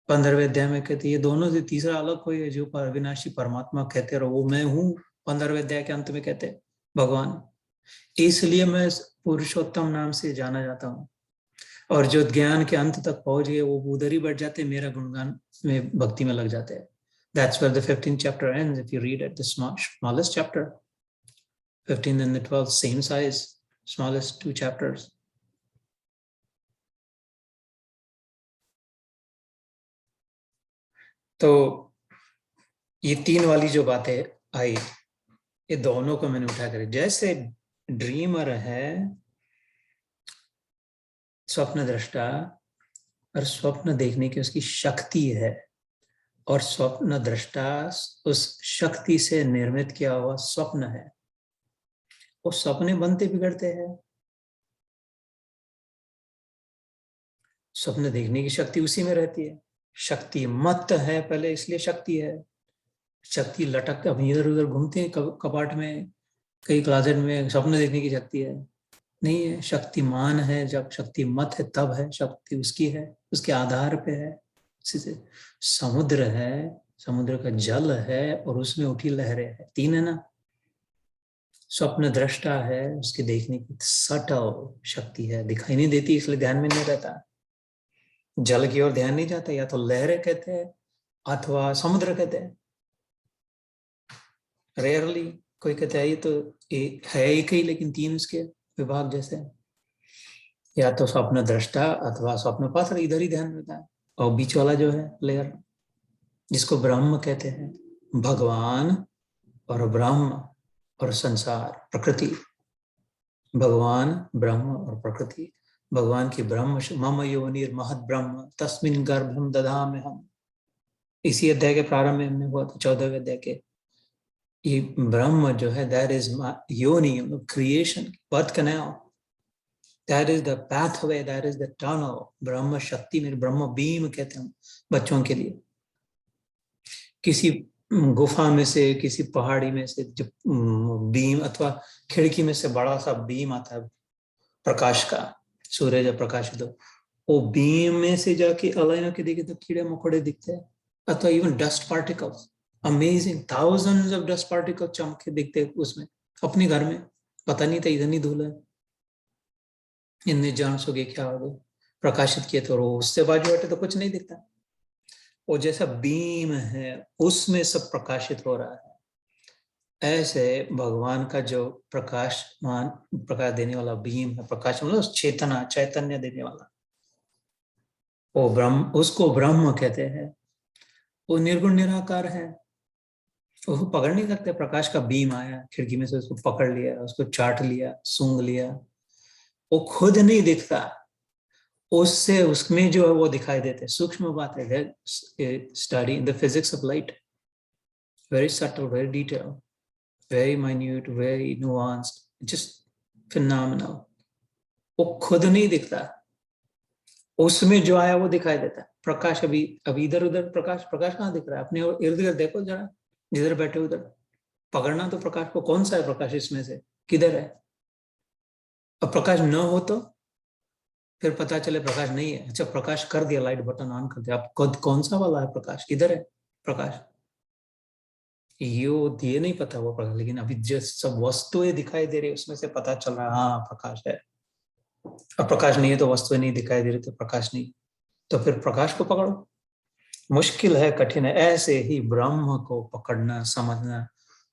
15वें अध्याय में कहते ये दोनों से तीसरा अलग कोई है जो अविनाशी परमात्मा कहते रहो वो मैं हूं। 15वें अध्याय के अंत में कहते भगवान, इसलिए मैं पुरुषोत्तम नाम से जाना जाता हूं। और जो ज्ञान के अंत तक पहुंच गए वो उधर ही बैठ जाते, मेरा गुणगान में भक्ति में लग जाते हैं. That's where the 15th chapter ends. If you read it, the smallest chapter, 15th and the 12th, same size, smallest 2 chapters. तो ये 3 वाली जो बातें आई, ये दोनों को मैंने उठा कर, जैसे ड्रीमर है, स्वप्न दृष्टा, और स्वप्न देखने की उसकी शक्ति है, और स्वप्न दृष्टा उस शक्ति से निर्मित किया हुआ स्वप्न है. वो सपने बनते बिगड़ते हैं. स्वप्न देखने की शक्ति उसी में रहती है. शक्ति मत है पहले, इसलिए शक्ति है. शक्ति लटक अब इधर उधर घूमते हैं कपाट में, कई क्लासेट में, स्वप्न देखने की शक्ति है नहीं है. शक्तिमान है, जब शक्ति मत है तब है. शक्ति उसकी है, उसके आधार पे है. इसी से समुद्र है, समुद्र का जल है और उसमें उठी लहरें है. 3 है ना. स्वप्न दृष्टा है, उसके देखने की सटल शक्ति है, दिखाई नहीं देती इसलिए ध्यान में नहीं रहता. जल की ओर ध्यान नहीं जाता, या तो लहरें कहते हैं अथवा समुद्र कहते हैं. रेयरली कोई कहता है ये तो है एक ही, लेकिन 3 उसके विभाग जैसे. या तो स्वप्न दृष्टा अथवा स्वप्न पात्र, इधर ही ध्यान रहता है. और बीच वाला जो है लेयर, जिसको ब्रह्म कहते हैं, भगवान और ब्रह्म और संसार, प्रकृति. भगवान, ब्रह्म और प्रकृति. भगवान की ब्रह्म, मम योनिर महद ब्रह्म तस्मिन् गर्भं दधाम्यहम्. इसी अध्याय के प्रारंभ में हमने हुआ था, 14वें अध्याय के. ये ब्रह्म जो है, दैट इज योनि, creation, birth canal. That is the pathway, that is the tunnel. ब्रह्म शक्ति में, ब्रह्म बीम कहते हैं बच्चों के लिए. किसी गुफा में से, किसी पहाड़ी में से जो बीम, अथवा खिड़की में से बड़ा सा बीम आता है प्रकाश का, सूर्य जब प्रकाशित हो, वो बीम में से जाके अलाइन होकर देखे तो कीड़े मकोड़े दिखते हैं, अथवा even dust particles. Amazing, thousands of dust particle चमके दिखते हैं उसमें. अपने घर में पता नहीं था, इधर नहीं धूल है, इनने जान सोगे क्या हो गए, प्रकाशित किए तो उससे बाजू हटे तो कुछ नहीं दिखता. वो जैसा बीम है उसमें सब प्रकाशित हो रहा है. ऐसे भगवान का जो प्रकाशमान, प्रकाश देने वाला बीम है, प्रकाश मतलब चेतना, चैतन्य देने वाला, वो ब्रह्म, उसको ब्रह्म कहते हैं. वो निर्गुण निराकार है, उसको पकड़ नहीं सकते. प्रकाश का बीम आया खिड़की में से, उसको पकड़ लिया, उसको चाट लिया, सूंघ लिया. वो खुद नहीं दिखता, उससे उसमें जो है वो दिखाई देते. सूक्ष्म बात है. Study in the physics of light, very subtle, very detail, very minute, very nuanced, just phenomenal. वो खुद नहीं दिखता, उसमें जो आया वो दिखाई देता है. प्रकाश अभी इधर उधर, प्रकाश कहाँ दिख रहा है? अपने इर्द गिर्द देखो जरा, जिधर बैठे उधर पकड़ना तो प्रकाश को, कौन सा है प्रकाश इसमें से, किधर है? अब प्रकाश न हो तो फिर पता चले प्रकाश नहीं है. अच्छा, प्रकाश कर दिया, लाइट बटन ऑन कर दिया, अब कौन सा वाला है प्रकाश, किधर है प्रकाश? ये नहीं पता वो प्रकाश, लेकिन अभी जो सब वस्तुएं दिखाई दे रही है उसमें से पता चल रहा है हाँ प्रकाश है. अब प्रकाश नहीं है तो वस्तुएं नहीं दिखाई दे रही तो प्रकाश नहीं, तो फिर प्रकाश को पकड़ो. मुश्किल है, कठिन है. ऐसे ही ब्रह्म को पकड़ना, समझना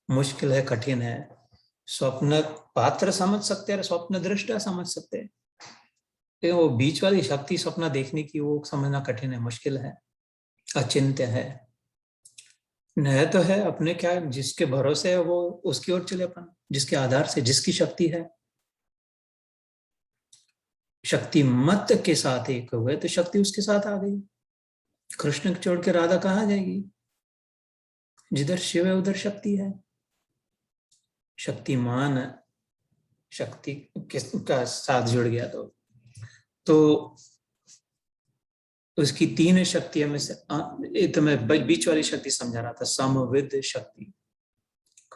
मुश्किल है, कठिन है. स्वप्न पात्र समझ सकते हैं, स्वप्न दृष्टा समझ सकते हैं, लेकिन वो बीच वाली शक्ति स्वप्न देखने की, वो समझना कठिन है, मुश्किल है, अचिंत्य है. न तो है अपने, क्या जिसके भरोसे है वो उसकी ओर चले अपन, जिसके आधार से, जिसकी शक्ति है. शक्ति मत के साथ एक हुए तो शक्ति उसके साथ आ गई. कृष्ण को छोड़ के राधा कहाँ जाएगी? जिधर शिव है उधर शक्ति है. शक्तिमान शक्ति का साथ जुड़ गया तो उसकी 3 शक्तियों में से, तो मैं बीच वाली शक्ति समझा रहा था, समविद शक्ति,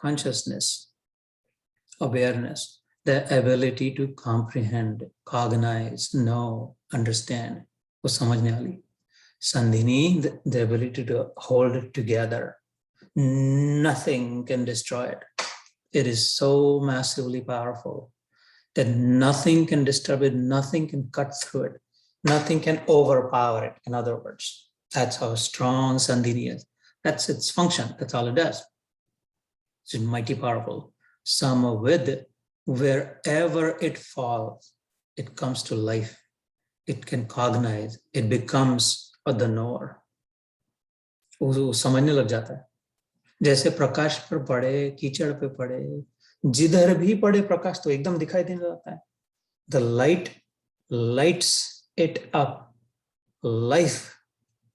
consciousness, awareness, the ability to comprehend, cognize, know, understand, वो समझने वाली. Sandhini, the ability to hold it together. Nothing can destroy it. It is so massively powerful that nothing can disturb it, nothing can cut through it. Nothing can overpower it, in other words. That's how strong Sandhini is. That's its function. That's all it does. It's mighty powerful. Samaved, wherever it falls, it comes to life. It can cognize. It becomes the knower. वो समझने लग जाता है. जैसे प्रकाश पर पड़े, कीचड़ पे पड़े, जिधर भी पड़े प्रकाश तो एकदम दिखाई देने लगता है. The light lights it up. Life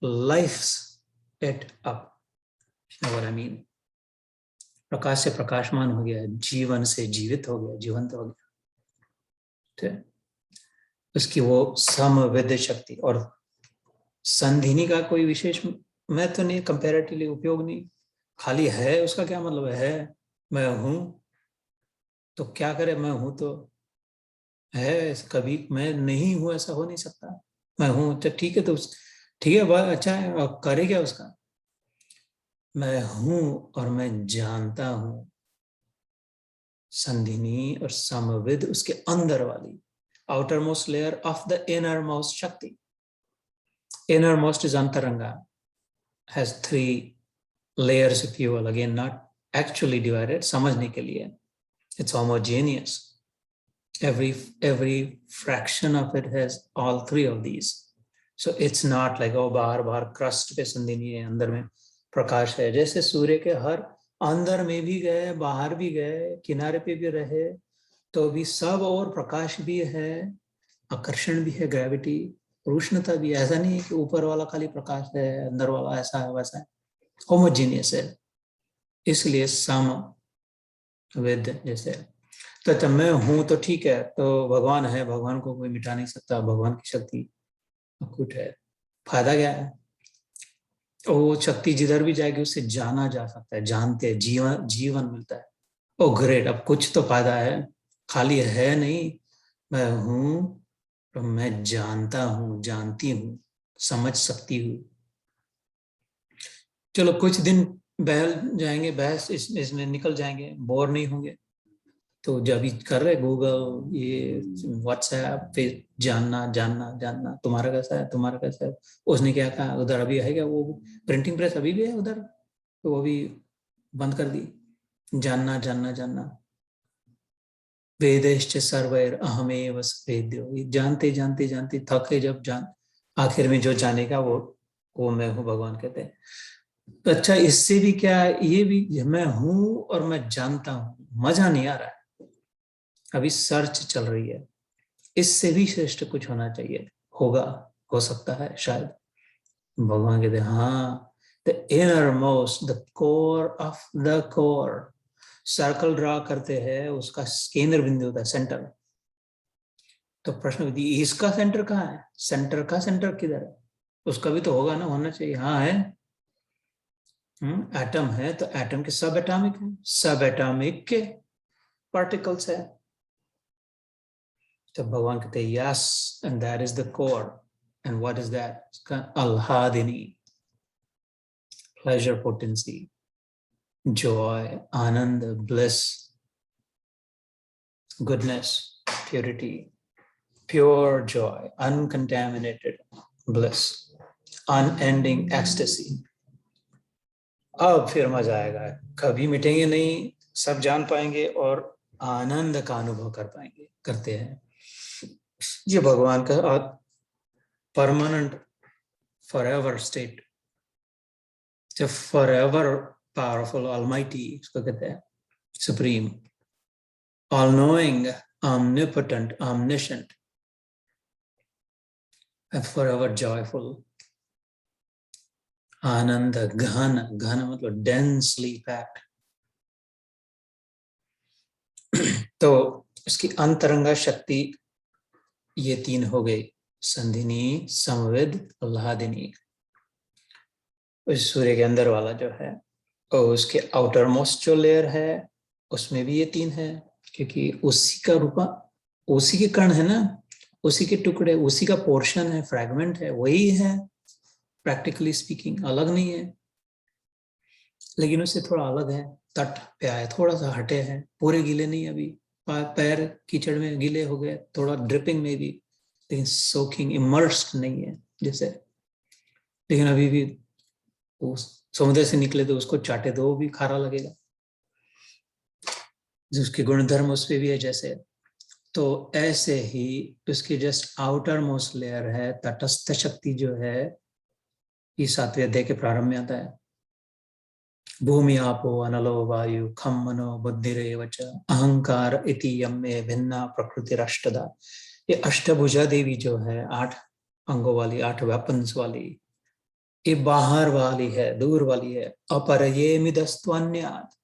lights it up. You know what I mean? प्रकाश से प्रकाशमान हो गया, जीवन से जीवित हो गया, जीवंत हो गया. ठीक, उसकी वो समवेद शक्ति. और संधिनी का कोई विशेष महत्व नहीं, कंपैरेटिवली उपयोग नहीं. खाली है, उसका क्या मतलब है? मैं हूं तो क्या करे, मैं हूं तो है. कभी मैं नहीं हूं ऐसा हो नहीं सकता. मैं हूं तो ठीक है, तो ठीक है, अच्छा है. और करे क्या उसका? मैं हूं और मैं जानता हूं. संधिनी और समविद उसके अंदर वाली outermost layer of the innermost shakti. Innermost is antaranga, has 3 layers if you will, again not actually divided, समझने के लिए. It's homogeneous. Every fraction of it has all 3 of these. So it's not like बाहर crust पे संधिनी है, अंदर में प्रकाश है. जैसे सूर्य के हर अंदर में भी गए, बाहर भी गए, किनारे पे भी रहे, तो भी सब और प्रकाश भी है, आकर्षण भी है, ग्रेविटी, उष्णता भी. ऐसा नहीं है कि ऊपर वाला खाली प्रकाश है, अंदर वाला ऐसा है वैसा है. होमोजीनियस है. इसलिए सम वेद जैसे. तो जब मैं हूं तो ठीक है, तो भगवान है, भगवान को कोई मिटा नहीं सकता. भगवान की शक्ति अकूट है. फायदा क्या है? वो शक्ति जिधर भी जाएगी उससे जाना जा सकता है, जानते हैं, जीवन मिलता है. ओ ग्रेट, अब कुछ तो फायदा है. खाली है नहीं, मैं हूं तो मैं जानता हूं, जानती हूं, समझ सकती हूँ. चलो कुछ दिन बहल जाएंगे, बहस इसमें निकल जाएंगे, बोर नहीं होंगे. तो जब कर रहे गूगल, ये व्हाट्सएप पे जानना जानना जानना, तुम्हारा कैसा है, तुम्हारा कैसा है, उसने क्या कहा, उधर अभी है क्या, वो प्रिंटिंग प्रेस अभी भी है उधर, तो वो भी बंद कर दी. जानना जानना जानना. वेदेश्च सर्वैर अहमेव वेद्यो. जानते जानते जानते थके जब जान, आखिर में जो जानेगा वो मैं हूँ, भगवान कहते हैं. अच्छा, इससे भी क्या, ये भी मैं हूं और मैं जानता हूं, मजा नहीं आ रहा है. अभी सर्च चल रही है. इससे भी श्रेष्ठ कुछ होना चाहिए, होगा, हो सकता है शायद. भगवान कहते हैं हाँ, the inner most, the core of the core. Circle draw करते हैं, उसका केंद्र बिंदु होता है, सेंटर. तो प्रश्न विधि, इसका सेंटर कहाँ है? सेंटर का सेंटर किधर है? उसका भी तो होगा ना, होना चाहिए. हाँ है. एटम है तो एटम के सब एटॉमिक है, सब एटॉमिक के पार्टिकल्स है. तो भगवान कहते हैं yes, and that is the core. And what is that? इसका ahladini, pleasure potency, joy, ananda, bliss, goodness, purity, pure joy, uncontaminated bliss, unending ecstasy. अब फिर मजा आएगा, कभी मिटेंगे नहीं, सब जान पाएंगे और आनंद का अनुभव कर पाएंगे, करते हैं. ये भगवान का परमानेंट फॉरएवर स्टेट, जो फॉरएवर पावरफुल ऑलमाइटी इसको कहते हैं, supreme, all knowing, omnipotent, omniscient, and forever joyful. आनंद घन, घन मतलब डेंसली पैक्ड. तो इसकी अंतरंगा शक्ति ये 3 हो गई, संधिनी, समवेद, आह्लादिनी. उस सूर्य के अंदर वाला जो है, और उसके आउटर मोस्ट जो लेयर है उसमें भी ये 3 है, क्योंकि उसी का रूपा, उसी के कण है ना, उसी के टुकड़े, उसी का पोर्शन है, फ्रैगमेंट है, वही है. प्रैक्टिकली स्पीकिंग अलग नहीं है, लेकिन उससे थोड़ा अलग है. तट पे आए, थोड़ा सा हटे हैं, पूरे गीले नहीं. अभी पैर कीचड़ में गीले हो गए, थोड़ा ड्रिपिंग में भी, लेकिन सोकिंग इमर्स्ड नहीं है जैसे। लेकिन अभी भी उस समुद्र से निकले तो उसको चाटे तो वो भी खारा लगेगा, जो उसके गुणधर्म उस पर भी है जैसे। तो ऐसे ही उसकी जस्ट आउटर मोस्ट लेयर है तटस्थ शक्ति जो है, ये 7वें अध्याय के प्रारंभ में आता है। भूमि आपो अनलो वायु खम मनो बुद्धिरेव च अहंकार इति यम्मे भिन्ना प्रकृतिरष्टदा। ये अष्टभुजा देवी जो है, 8 अंगों वाली, 8 वेपन्स वाली, ये बाहर वाली है, दूर वाली है। अपरये मिदस्त्वन्यात्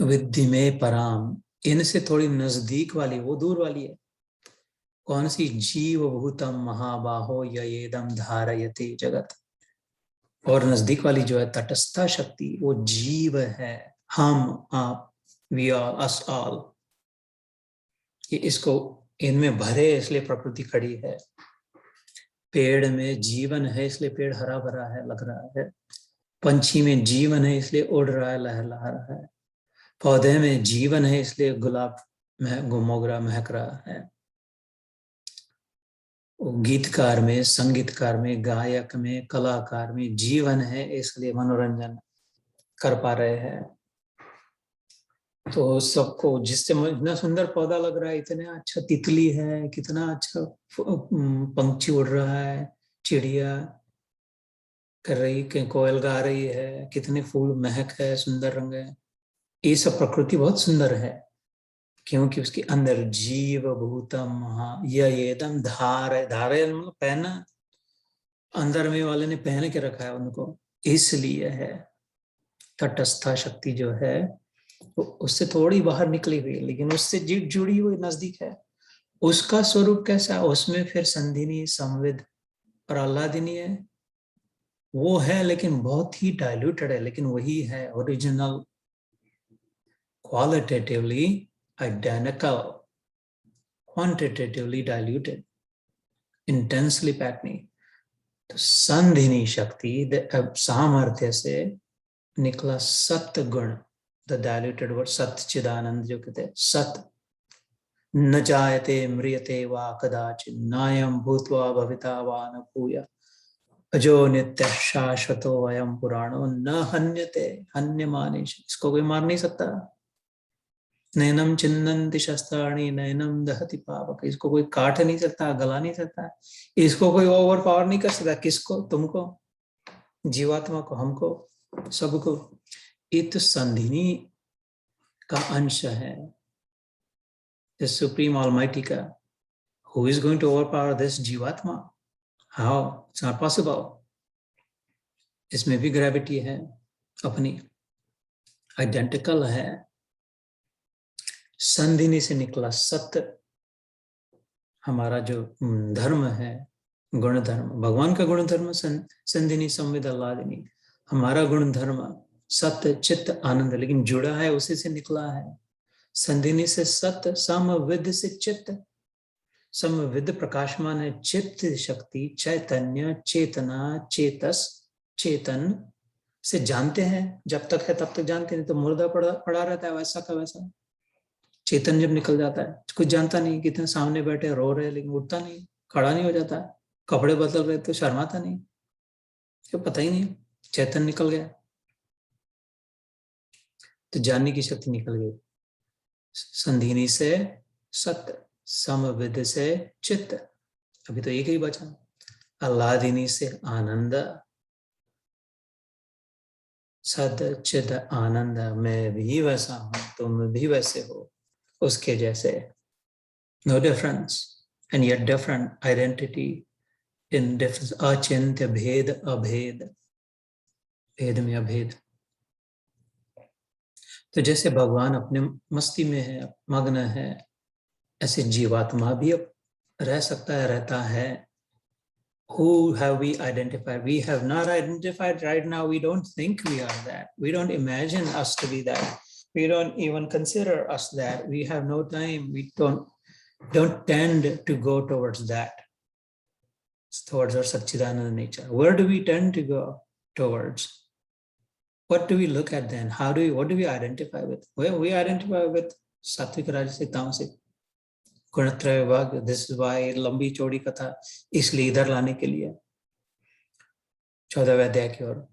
विद्धि में पराम, इनसे थोड़ी नजदीक वाली वो दूर वाली है। कौन सी? जीव भूतम महाबाहो येदम धारयते जगत। और नजदीक वाली जो है तटस्था शक्ति, वो जीव है, हम आप, वी आर अस ऑल। ये इसको इनमें भरे इसलिए प्रकृति खड़ी है। पेड़ में जीवन है इसलिए पेड़ हरा भरा है, लग रहा है। पंछी में जीवन है इसलिए उड़ रहा है, लहरा रहा है। पौधे में जीवन है इसलिए गुलाब मोगरा महक रहा है। गीतकार में, संगीतकार में, गायक में, कलाकार में जीवन है इसलिए मनोरंजन कर पा रहे हैं। तो सबको जिससे इतना सुंदर पौधा लग रहा है, इतना अच्छा तितली है, कितना अच्छा पंछी उड़ रहा है, चिड़िया कर रही, कोयल गा रही है, कितने फूल महक है, सुंदर रंग है। ये सब प्रकृति बहुत सुंदर है क्योंकि उसके अंदर जीव भूतम महा यह एकदम धार है। धार है मतलब पहना, अंदर में वाले ने पहन के रखा है उनको, इसलिए है। तटस्था शक्ति जो है वो उससे थोड़ी बाहर निकली हुई, लेकिन उससे जुड़ी हुई नजदीक है। उसका स्वरूप कैसा? उसमें फिर संधिनी, संविद और आह्लादिनी है, वो है लेकिन बहुत ही डाइल्यूटेड है, लेकिन वही है original, qualitatively identical, quantitatively diluted, intensely packed नहीं। तो संधिनी शक्ति सामर्थ्य से निकला सत्य गुण, द डाइल्यूटेड वर्ड, सत्य चिदानंद जो कहते हैं, सत्य। न जायते म्रियते वा कदाचित् नायं भूत्वा भविता वा न भूया अजो नित्य शाश्वतो अयं पुराणो न हन्यते हन्यमाने। इसको कोई मार नहीं सकता। नैनम चिन्नन्ति शस्त्राणि नैनम दहति पावक, इसको कोई काट नहीं सकता, गला नहीं सकता। इसको कोई ओवर पावर नहीं कर सकता। किसको? तुमको, जीवात्मा को, हमको, सबको। ये तो संधिनी का अंश है, द सुप्रीम ऑलमाइटी का। Who is going to overpower this जीवात्मा? हाउ? It's not possible. इसमें भी ग्रेविटी है अपनी, आइडेंटिकल है। संधिनी से निकला सत्य, हमारा जो धर्म है, गुण धर्म, भगवान का गुण धर्म संधिनी संविद आह्लादिनी। हमारा गुण धर्म सत्य चित्त आनंद, लेकिन जुड़ा है उसी से निकला है। संधिनी से सत्य, समविद से चित्त, समविद प्रकाशमान है, चित्त शक्ति, चैतन्य, चेतना, चेतस, चेतन से जानते हैं। जब तक है तब तक जानते हैं, तो मुर्दा पड़ा रहता है वैसा का वैसा। चेतन जब निकल जाता है, कुछ जानता नहीं, कितने सामने बैठे रो रहे लेकिन उठता नहीं, खड़ा नहीं हो जाता, कपड़े बदल रहे तो शर्माता नहीं, तो पता ही नहीं, चेतन निकल गया। तो जानने की शक्ति निकल गई। संधिनी से सत्य, समविद से चित्त, अभी तो एक ही बचा। आह्लादिनी से आनंद, सद चिद आनंद, मैं भी वैसा हूं, तुम भी वैसे हो, उसके जैसे। No difference and yet different identity in difference. Achintya bheda अभेद, भेद में अभेद। तो जैसे भगवान अपने मस्ती में है, मग्न है, ऐसे जीवात्मा भी रह सकता है, रहता है। Who have we identified? We have not identified right now. We don't think we are that. We don't imagine us to be that. We don't even consider us that. We have no time. We don't tend to go towards that, towards our Satchidananda nature. Where do we tend to go towards? What do we look at then? What do we identify with? Well, we identify with Sattvic, Rajasic, Tamasic. गुणत्रय विभाग, this is why, लंबी चौड़ी कथा इसलिए इधर लाने के लिए 14वें अध्याय की ओर।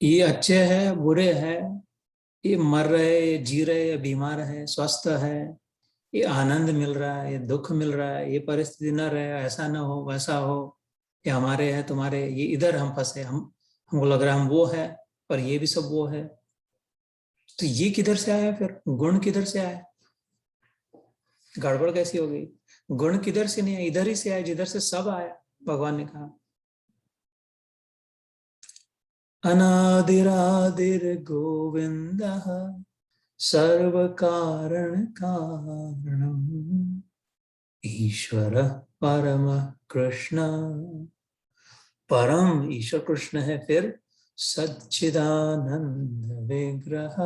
ये अच्छे हैं, बुरे हैं, ये मर रहे, जी रहे, बीमार है, स्वस्थ है, ये आनंद मिल रहा है, ये दुख मिल रहा है, ये परिस्थिति न रहे, ऐसा ना हो वैसा हो, ये हमारे है तुम्हारे, ये इधर हम फंसे, हमको लग रहा है हम वो है और ये भी सब वो है। तो ये किधर से आया? फिर गुण किधर से आया? गड़बड़ कैसी हो गई? गुण किधर से नहीं आया, इधर ही से आया जिधर से सब आया। भगवान ने कहा अनादिरादिर गोविंद सर्व कारण कारणम ईश्वर परम कृष्ण। परम ईश्वर कृष्ण है, फिर सच्चिदानंद विग्रह,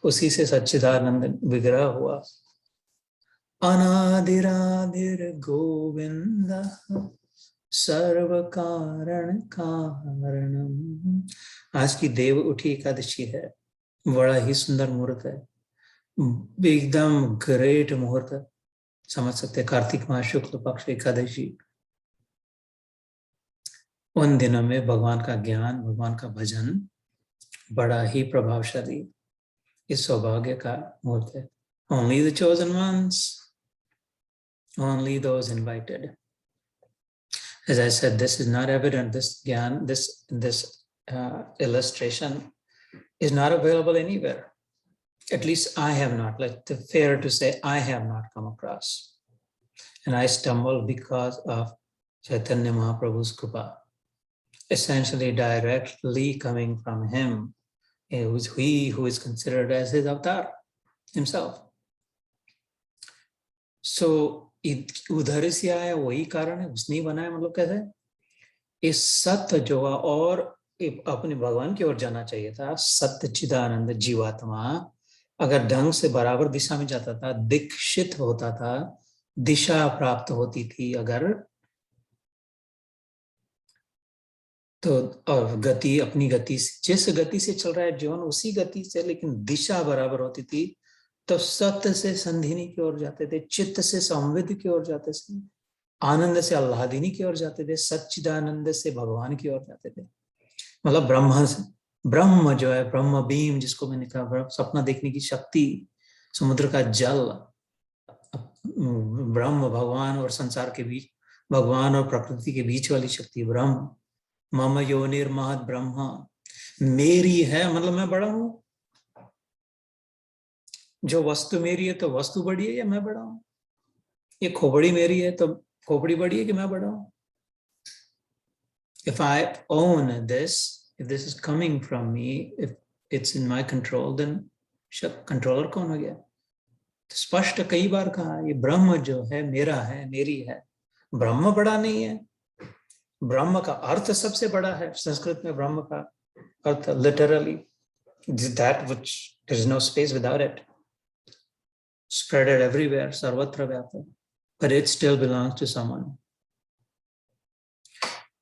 उसी से सच्चिदानंद विग्रह हुआ। अनादिरादिर गोविंद सर्व कारण कारणम। आज की देव उठी एकादशी है, बड़ा ही सुंदर मुहूर्त है, एकदम ग्रेट मुहूर्त समझ सकते, कार्तिक माह शुक्ल पक्ष एकादशी। उन दिनों में भगवान का ज्ञान, भगवान का भजन बड़ा ही प्रभावशाली, इस सौभाग्य का मुहूर्त है। Only the chosen ones, only those invited. As I said, this is not evident. This gyan, this illustration is not available anywhere. At least I have not. Like, fair to say, I have not come across, and I stumbled because of Chaitanya Mahaprabhu's kripa, essentially directly coming from him, who is considered as his avatar himself. So उधर से आया, वही कारण है, उसने बनाया। मतलब कैसे इस सत्य जो और अपने भगवान की ओर जाना चाहिए था, सत्य चिदानंद जीवात्मा अगर ढंग से बराबर दिशा में जाता था, दीक्षित होता था, दिशा प्राप्त होती थी अगर, तो और गति अपनी गति से, जिस गति से चल रहा है जीवन उसी गति से, लेकिन दिशा बराबर होती थी, तो सत्य से संधिनी की ओर जाते थे, चित्त से संविद की ओर जाते थे, आनंद से आह्लादिनी की ओर जाते थे, सच्चिदानंद से भगवान की ओर जाते थे। मतलब ब्रह्म जो है, ब्रह्म बीम जिसको मैंने कहा, सपना देखने की शक्ति, समुद्र का जल, ब्रह्म भगवान और संसार के बीच, भगवान और प्रकृति के बीच वाली शक्ति ब्रह्म। मम योनिर महद ब्रह्म, मेरी है मतलब मैं बड़ा हूं। जो वस्तु मेरी है तो वस्तु बड़ी है या मैं बड़ा हूं? ये खोपड़ी मेरी है तो खोपड़ी बड़ी है कि मैं बड़ा हूं? If I own this, if this is coming from me, if it's in my control, then controller कौन हो गया? तो स्पष्ट कई बार कहा, ये ब्रह्म जो है मेरा है, मेरी है। ब्रह्म बड़ा नहीं है, ब्रह्म का अर्थ सबसे बड़ा है। संस्कृत में ब्रह्म का अर्थ literally that which there is no space without it, spread it everywhere, सर्वत्र व्यापक, but it still belongs to someone.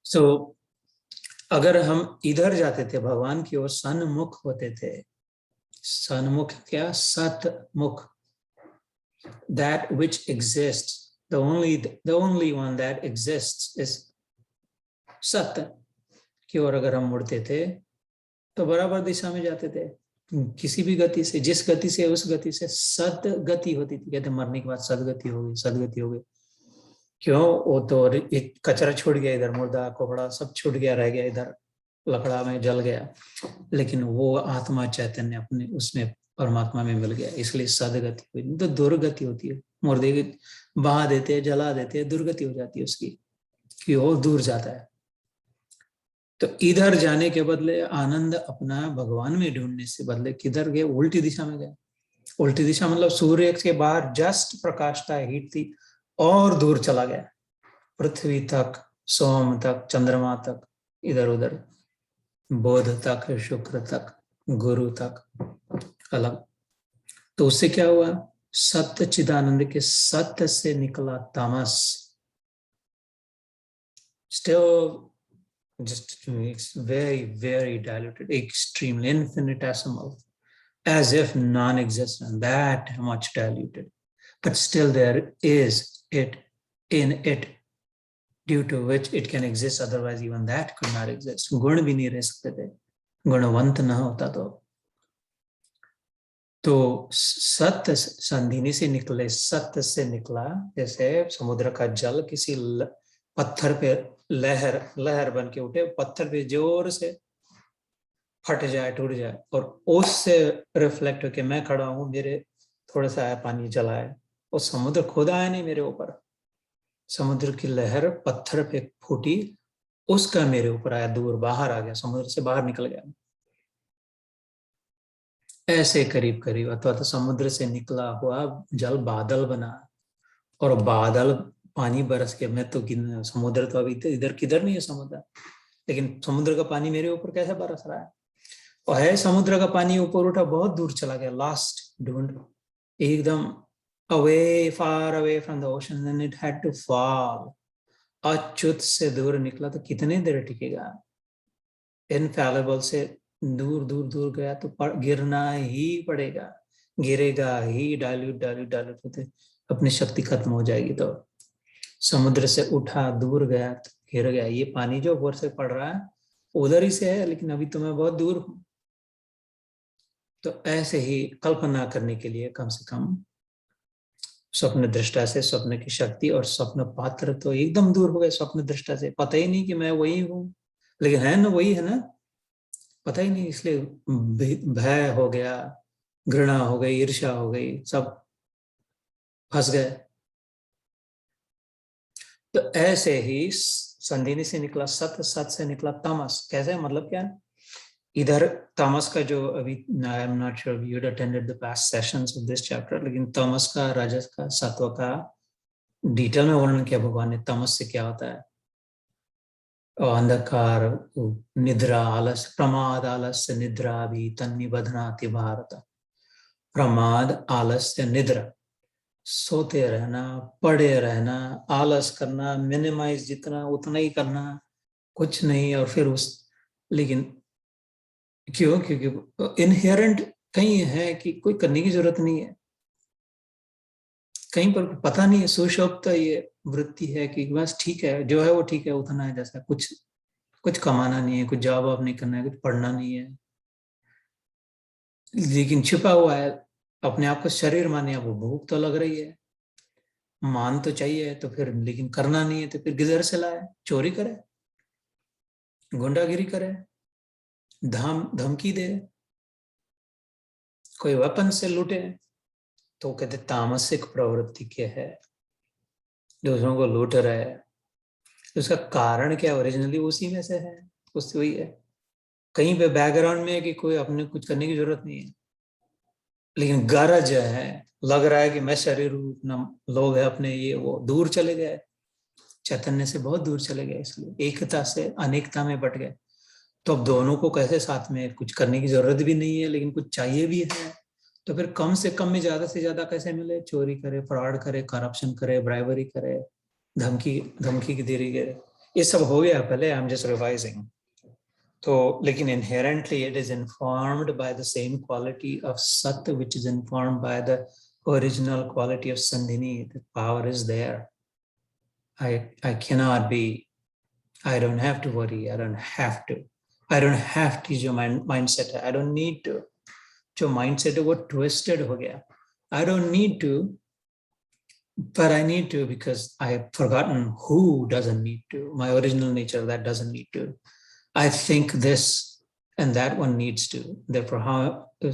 So अगर हम इधर जाते थे, भगवान की ओर सन्मुख होते थे, सन्मुख क्या? सतमुख, that which exists, the only one that exists is सत्य की ओर अगर हम मुड़ते थे तो बराबर दिशा में जाते थे, किसी भी गति से, जिस गति से उस गति से सदगति होती थी। कहते मरने के बाद सदगति हो गई, सदगति हो गई। क्यों? वो तो एक कचरा छूट गया इधर, मुर्दा कोपड़ा सब छूट गया, रह गया इधर लकड़ा में, जल गया, लेकिन वो आत्मा चैतन्य अपने उसमें परमात्मा में मिल गया, इसलिए सदगति हुई। नहीं तो दुर्गति होती है, मुर्दे बहा देते हैं, जला देते हैं, दुर्गति हो जाती है उसकी, कि वो दूर जाता है। तो इधर जाने के बदले, आनंद अपना भगवान में ढूंढने से बदले किधर गए? उल्टी दिशा में गए। उल्टी दिशा मतलब सूर्य के बाहर जस्ट प्रकाशता है, हीट थी, और दूर चला गया, पृथ्वी तक, सोम तक, चंद्रमा तक, इधर उधर, बोध तक, शुक्र तक, गुरु तक, अलग। तो उससे क्या हुआ? सत्य चिदानंद के सत्य से निकला तामस, still just very, very diluted, extremely infinitesimal, as if non-existent, that much diluted. but still there is it in it due to which it can exist, otherwise even that could not exist. गुण भी नहीं रह सकते थे, गुणवंत न होता तो सत्य संधिनी से निकले, सत्य से निकला, जैसे समुद्र का जल किसी पत्थर पे लहर बन के उठे, पत्थर पे जोर से फट जाए, टूट जाए, और उससे रिफ्लेक्ट होके मैं खड़ा हूं, मेरे थोड़ा सा आया पानी जला है, और समुद्र खुद आया नहीं मेरे ऊपर, समुद्र की लहर पत्थर पे फूटी, उसका मेरे ऊपर आया, दूर बाहर आ गया, समुद्र से बाहर निकल गया। ऐसे करीब करीब, अथवा तो समुद्र से निकला हुआ जल बादल बना, और बादल पानी बरस के, मैं तो समुद्र तो अभी इधर किधर नहीं है समुद्र, लेकिन समुद्र का पानी मेरे ऊपर कैसे बरस रहा है, और है समुद्र का पानी ऊपर उठा, बहुत दूर चला गया, लास्ट ढूंढ एकदम away, far away from the ocean, and it had to fall, Achyut से दूर निकला तो कितने देर टिकेगा, इनफैलेबल से दूर दूर दूर गया तो गिरना ही पड़ेगा, गिरेगा ही, डायल्यूट डायल्यूट डायल्यूट होते अपनी शक्ति खत्म हो जाएगी। तो समुद्र से उठा, दूर गया तो गिर गया, ये पानी जो ऊपर से पड़ रहा है उधर ही से है, लेकिन अभी तो मैं बहुत दूर हूं। तो ऐसे ही कल्पना करने के लिए कम से कम स्वप्न दृष्टा से स्वप्न की शक्ति, और स्वप्न पात्र तो एकदम दूर हो गए स्वप्न दृष्टा से, पता ही नहीं कि मैं वही हूं, लेकिन है ना, वही है ना, पता ही नहीं, इसलिए भय हो गया, घृणा हो गई, ईर्ष्या हो गई, सब फंस गए। तो ऐसे ही संधिनी से निकला सत्य, सत्य से निकला तमस, कैसे, मतलब क्या, इधर तमस का जो अभी, आई am not sure you attended the past sessions of this chapter, लेकिन तमस का, रजस का, सत्व का डिटेल में वर्णन किया भगवान ने, तमस से क्या होता है, अंधकार, निद्रा, आलस, प्रमाद, आलस्य, निद्रा भी तन्निबध्नाति भारत, प्रमाद, आलस्य, निद्रा, सोते रहना, पड़े रहना, आलस करना, मिनिमाइज जितना उतना ही करना, कुछ नहीं, और फिर लेकिन क्यों, क्योंकि इनहेरेंट कहीं है कि कोई करने की जरूरत नहीं है, कहीं पर पता नहीं है, सुषुप्त ये वृत्ति है कि बस ठीक है, जो है वो ठीक है, उतना है, जैसा कुछ कमाना नहीं है, कुछ जॉब वॉब नहीं करना है, कुछ पढ़ना नहीं है, लेकिन छिपा हुआ है, अपने आप को शरीर माने, वो भूख तो लग रही है, मान तो चाहिए, तो फिर लेकिन करना नहीं है, तो फिर किधर से लाए, चोरी करे, गुंडागिरी करे, धमकी दे, कोई वेपन से लूटे, तो कहते तामसिक प्रवृत्ति के है, दूसरों को लूट रहा है। तो उसका कारण क्या, ओरिजिनली उसी में से है, उससे वही है, कहीं पे बैकग्राउंड में है कि कोई अपने कुछ करने की जरूरत नहीं है, लेकिन गरज है, लग रहा है कि मैं शरीर हूं, इतना लोग है अपने, ये वो, दूर चले गए, चैतन्य से बहुत दूर चले गए, इसलिए एकता से अनेकता में बट गए। तो अब दोनों को कैसे साथ में, कुछ करने की जरूरत भी नहीं है लेकिन कुछ चाहिए भी है, तो फिर कम से कम में ज्यादा से ज्यादा कैसे मिले, चोरी करे, फ्रॉड करे, करप्शन करे, ब्राइवरी करे, धमकी धमकी की देरी करे, ये सब हो गया पहले, आई एम जस्ट रिवाइजिंग। तो लेकिन inherently it is informed by the same quality of sat, which is informed by the original quality of sandhini. The power is there. I cannot be, I don't have to worry, I don't have to जो mindset है, I don't need to, जो mindset है वो twisted हो गया, I don't need to, but I need to because I have forgotten who doesn't need to, my original nature that doesn't need to. I think this and that one needs to. Therefore, how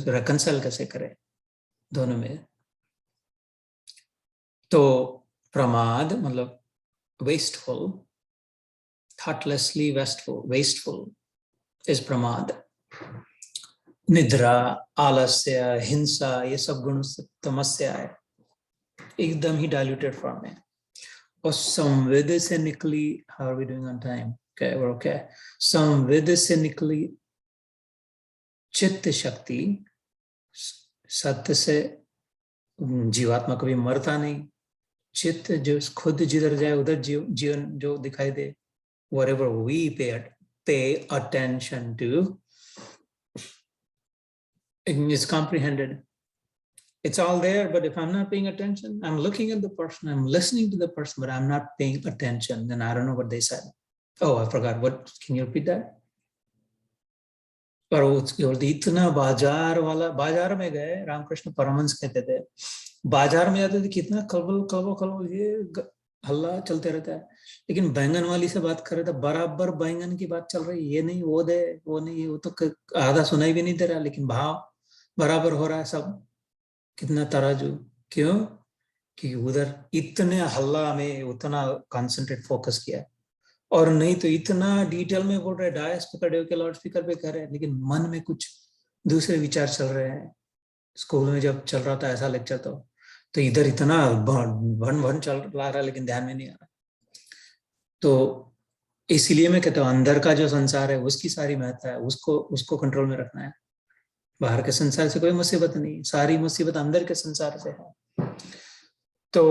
reconcile कैसे करें दोनों में? तो प्रमाद मतलब wasteful, thoughtlessly wasteful is pramad. निद्रा, आलस्य, हिंसा, ये सब गुण तमस्या है, एकदम ही डाइल्यूटेड फॉर्म में। और संवेद से निकली, how are we doing on time? Okay, we're okay. संवेद से निकली चित्त शक्ति, सत्य से जीवात्मा कभी मरता नहीं, चित्त जो खुद जिधर जाए उधर जीवन जो दिखाई दे, whatever we pay attention to is comprehended, It's all there, but if I'm not paying attention, I'm looking at the person, I'm listening to the person, but I'm not paying attention, then I don't know what they said. Oh, I forgot. What? Can you repeat that? पर वो इतना बाजार में गए, रामकृष्ण परमहंस कहते थे, बाजार में जाते थे कितना खलबल खलबल खलबल ये हल्ला चलते रहता है, लेकिन बैंगन वाली से बात कर रहे थे, बराबर बैंगन की बात चल रही, ये नहीं वो दे, वो नहीं, वो तो आधा सुनाई भी नहीं दे रहा, लेकिन भाव बराबर हो रहा है सब, कितना तराजू। क्यों? कि उधर इतने हल्ला में उतना कंसंट्रेट फोकस किया, और नहीं तो इतना डिटेल में बोल रहे, डायस पे खड़े होकर लाउड स्पीकर पे कर रहे हैं, लेकिन मन में कुछ दूसरे विचार चल रहे हैं। स्कूल में जब चल रहा था ऐसा लेक्चर तो इधर इतना भन भन चल रहा है, लेकिन ध्यान में नहीं आ रहा। तो इसीलिए मैं कहता हूँ अंदर का जो संसार है उसकी सारी महत्ता है, उसको कंट्रोल में रखना है। बाहर के संसार से कोई मुसीबत नहीं, सारी मुसीबत अंदर के संसार से है। तो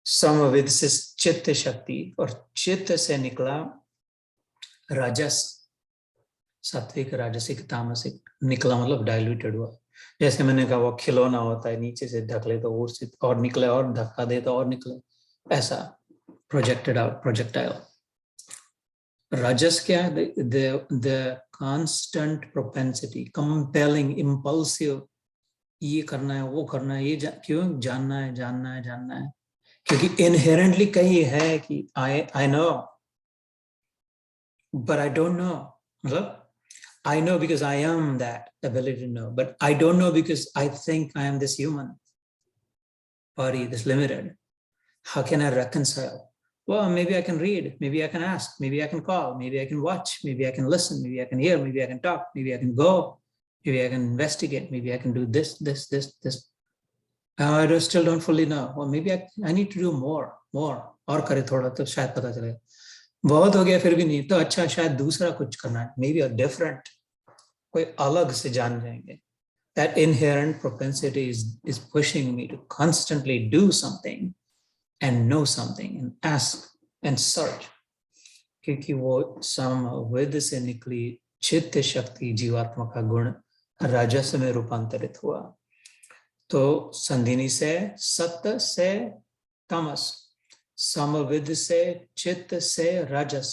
समविद से चित्त शक्ति, और चित्त से निकला राजस, सात्विक राजसिक तामसिक निकला, मतलब डाइल्यूटेड हुआ। जैसे मैंने कहा वो खिलौना होता है, नीचे से ढक ले तो और निकले, और धक्का दे तो और निकले, ऐसा प्रोजेक्टेड आउट, प्रोजेक्टाइल। राजस क्या है? The constant propensity, compelling, impulsive, ये करना है वो करना है, क्यों? जानना है जानना है जानना है, क्योंकि इनहेरेंटली कहीं है कि I know but I don't no, मतलब I know because I am that ability to know, but I don't know because I think I am this human body, this limited. How can I reconcile? Well, maybe I can read, maybe I can ask, maybe I can call, maybe I can watch, maybe I can listen, maybe I can hear, maybe I can talk, maybe I can go, maybe I can investigate, maybe I can do this. I still don't fully know. Well, maybe I need to do more. और करे थोड़ा तो शायद पता चले। बहुत हो गया फिर भी नहीं, तो अच्छा शायद दूसरा कुछ करना है, maybe a different, कोई अलग से जान जाएंगे। That inherent propensity is pushing me to constantly do something and know something and ask and search, क्योंकि वो समवेद से निकली चित्त शक्ति, जीवात्मा का गुण राजस में रूपांतरित हुआ। तो संधिनी से सत्य से तमस, समवेद से चित्त से राजस,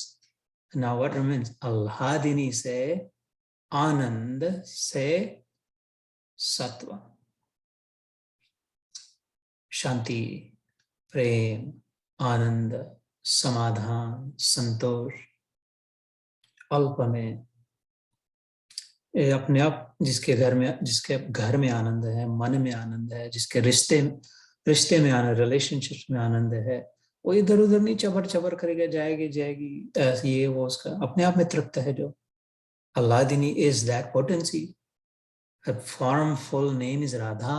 now what remains? आह्लादिनी से आनंद से सत्व, शांति, प्रेम, आनंद, समाधान, संतोष, अल्प में, अपने आप जिसके घर में आनंद है, मन में आनंद है, जिसके रिश्ते में आनंद, रिलेशनशिप में आनंद है, वो इधर उधर नहीं चबर चबर करेगा, जाएगी ऐसे, ये वो उसका अपने आप में तृप्त है। जो Alladini is that potency. Her form, full name is Radha.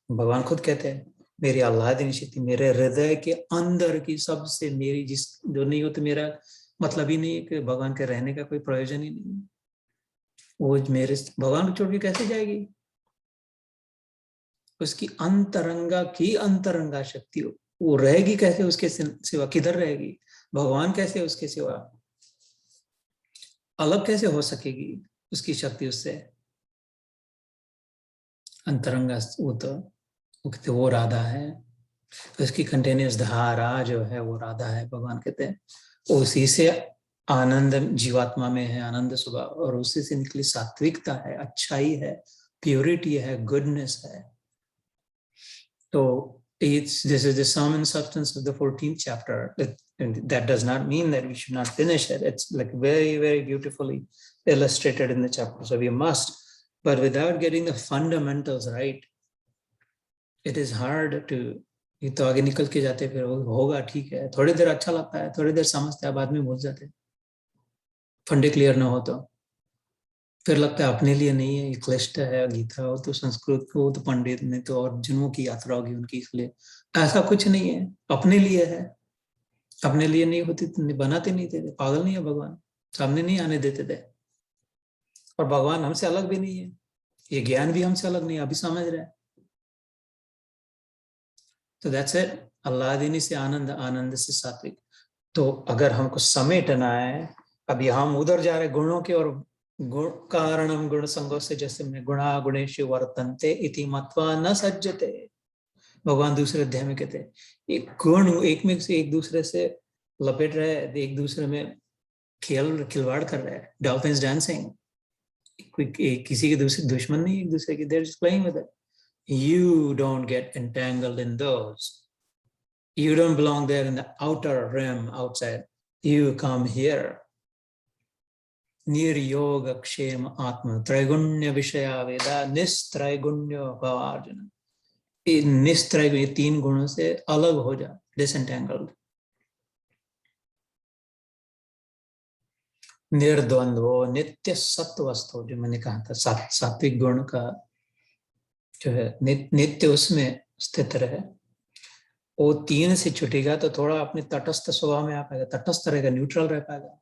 भगवान खुद कहते हैं मेरी आह्लादिनी शक्ति, मेरे हृदय के अंदर की सबसे मेरी, जिस जो नहीं हो तो मेरा मतलब ही नहीं है कि भगवान के रहने का कोई प्रयोजन ही नहीं है। वो मेरे भगवान को छोड़ के कैसे जाएगी? उसकी अंतरंगा शक्ति, वो रहेगी कैसे उसके सिवा? किधर रहेगी? भगवान कैसे उसके सिवा? अलग कैसे हो सकेगी उसकी शक्ति उससे? अंतरंगा वो राधा है, उसकी कंटिन्यूस धारा जो है वो राधा है। भगवान कहते हैं उसी से आनंद जीवात्मा में है, आनंद स्वभाव, और उसी से निकली सात्विकता है, अच्छाई है, प्योरिटी है, गुडनेस है। तो this is the sum and substance of the 14th chapter. That does not mean that we should not finish it. It's like very, very beautifully illustrated in the chapter. So we must, but without getting the fundamentals right, it is hard to, ये तो आगे निकल के जाते फिर होगा, ठीक है, थोड़ी देर अच्छा लगता है, थोड़ी देर समझते हैं, बाद में भूल जाते हैं। फंडे क्लियर ना हो तो फिर लगता है अपने लिए नहीं है, ये क्लिष्ट है, गीता हो तो संस्कृत को, तो पंडित ने तो और जन्मों की यात्रा होगी उनकी, इसलिए ऐसा कुछ नहीं है, अपने लिए है। अपने लिए नहीं होती तो बनाते नहीं थे, पागल नहीं है भगवान, सामने नहीं आने देते थे। और भगवान हमसे अलग भी नहीं है, ये ज्ञान भी हमसे अलग नहीं है, अभी समझ रहे हैं। तो दैट्स इट, आह्लादिनी से आनंद, आनंद से सात्विक। तो अगर हमको समेटना है, अभी हम उधर जा रहे गुणों के और गुण कारणम गुण संगो से, जैसे में गुणा गुणेषु वर्तन्ते इति मत्वा न सज्जते। भगवान दूसरे अध्याय में कहते हैं एक गुण एक में से एक दूसरे से लपेट रहे हैं, एक दूसरे में खिलवाड़ कर रहे हैं, डॉल्फिन्स डांसिंग। किसी के दूसरे दुश्मन नहीं, एक दूसरे की, they're just playing with it. You don't get entangled in those. You don't belong there in the outer rim outside. You come here. निर्योग क्षेम आत्म त्रैगुण्य विषया वेदा निस्त्रैगुण्य भवार्जुन। निस्त्रैगुण्य, ये 3 गुणों से अलग हो जा, डिसएंटेंगल्ड। निर्द्वंद्व नित्य सत्वस्थो, जो मैंने कहा था, सात्विक गुण का जो है नित्य उसमें स्थित रहे। वो 3 से छुटेगा तो थोड़ा अपने तटस्थ स्वभाव में आ पाएगा, तटस्थ रहेगा, न्यूट्रल रह पाएगा।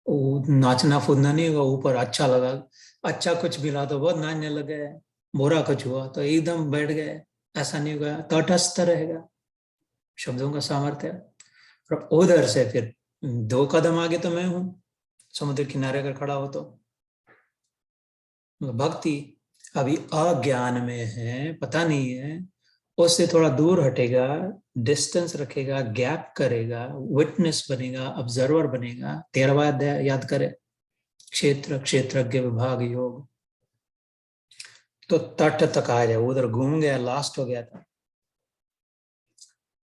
वो नाचना कूदना नहीं होगा, ऊपर अच्छा लगा, अच्छा कुछ मिला तो बहुत नाचने लगे, बुरा कुछ हुआ तो एकदम बैठ गए, ऐसा नहीं होगा, तटस्थ रहेगा। शब्दों का सामर्थ्य। और उधर से फिर 2 कदम आगे तो मैं हूं, समुद्र किनारे अगर खड़ा हो तो भक्ति अभी अज्ञान में है, पता नहीं है, उससे थोड़ा दूर हटेगा, डिस्टेंस रखेगा, गैप करेगा, विटनेस बनेगा, ऑब्जर्वर बनेगा। 13वां अध्याय याद करे, क्षेत्र क्षेत्रज्ञ विभाग योग। तो तट तक आ जाए, उधर घूम गया, लास्ट हो गया था,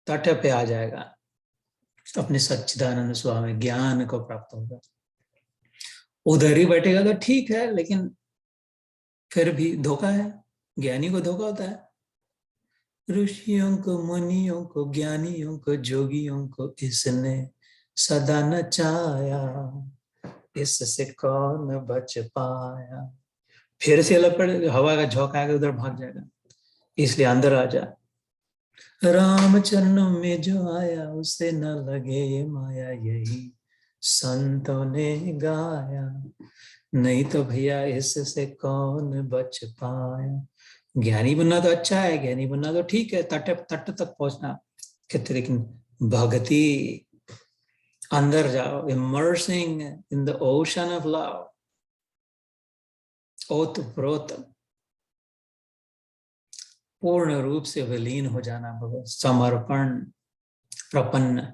तट पे आ जाएगा, अपने सच्चिदानंद स्वामी ज्ञान को प्राप्त होगा। उधर ही बैठेगा तो ठीक है, लेकिन फिर भी धोखा है, ज्ञानी को धोखा होता है। ऋषियों को, मुनियों को, ज्ञानियों को, जोगियों को इसने सदा नचाया, इससे कौन बच पाया। फिर से लपड़, हवा का झोंका आएगा, उधर भाग जाएगा। इसलिए अंदर आ जा। राम चरणों में जो आया उसे न लगे ये माया, यही संतों ने गाया। नहीं तो भैया इससे कौन बच पाया। ज्ञानी बनना तो अच्छा है, ज्ञानी बनना तो ठीक है, तट तक पहुंचना कहते, लेकिन भक्ति, अंदर जाओ, immersing in the ocean of love, ओतप्रोत, पूर्ण रूप से विलीन हो जाना भगवत, समर्पण, प्रपन्न।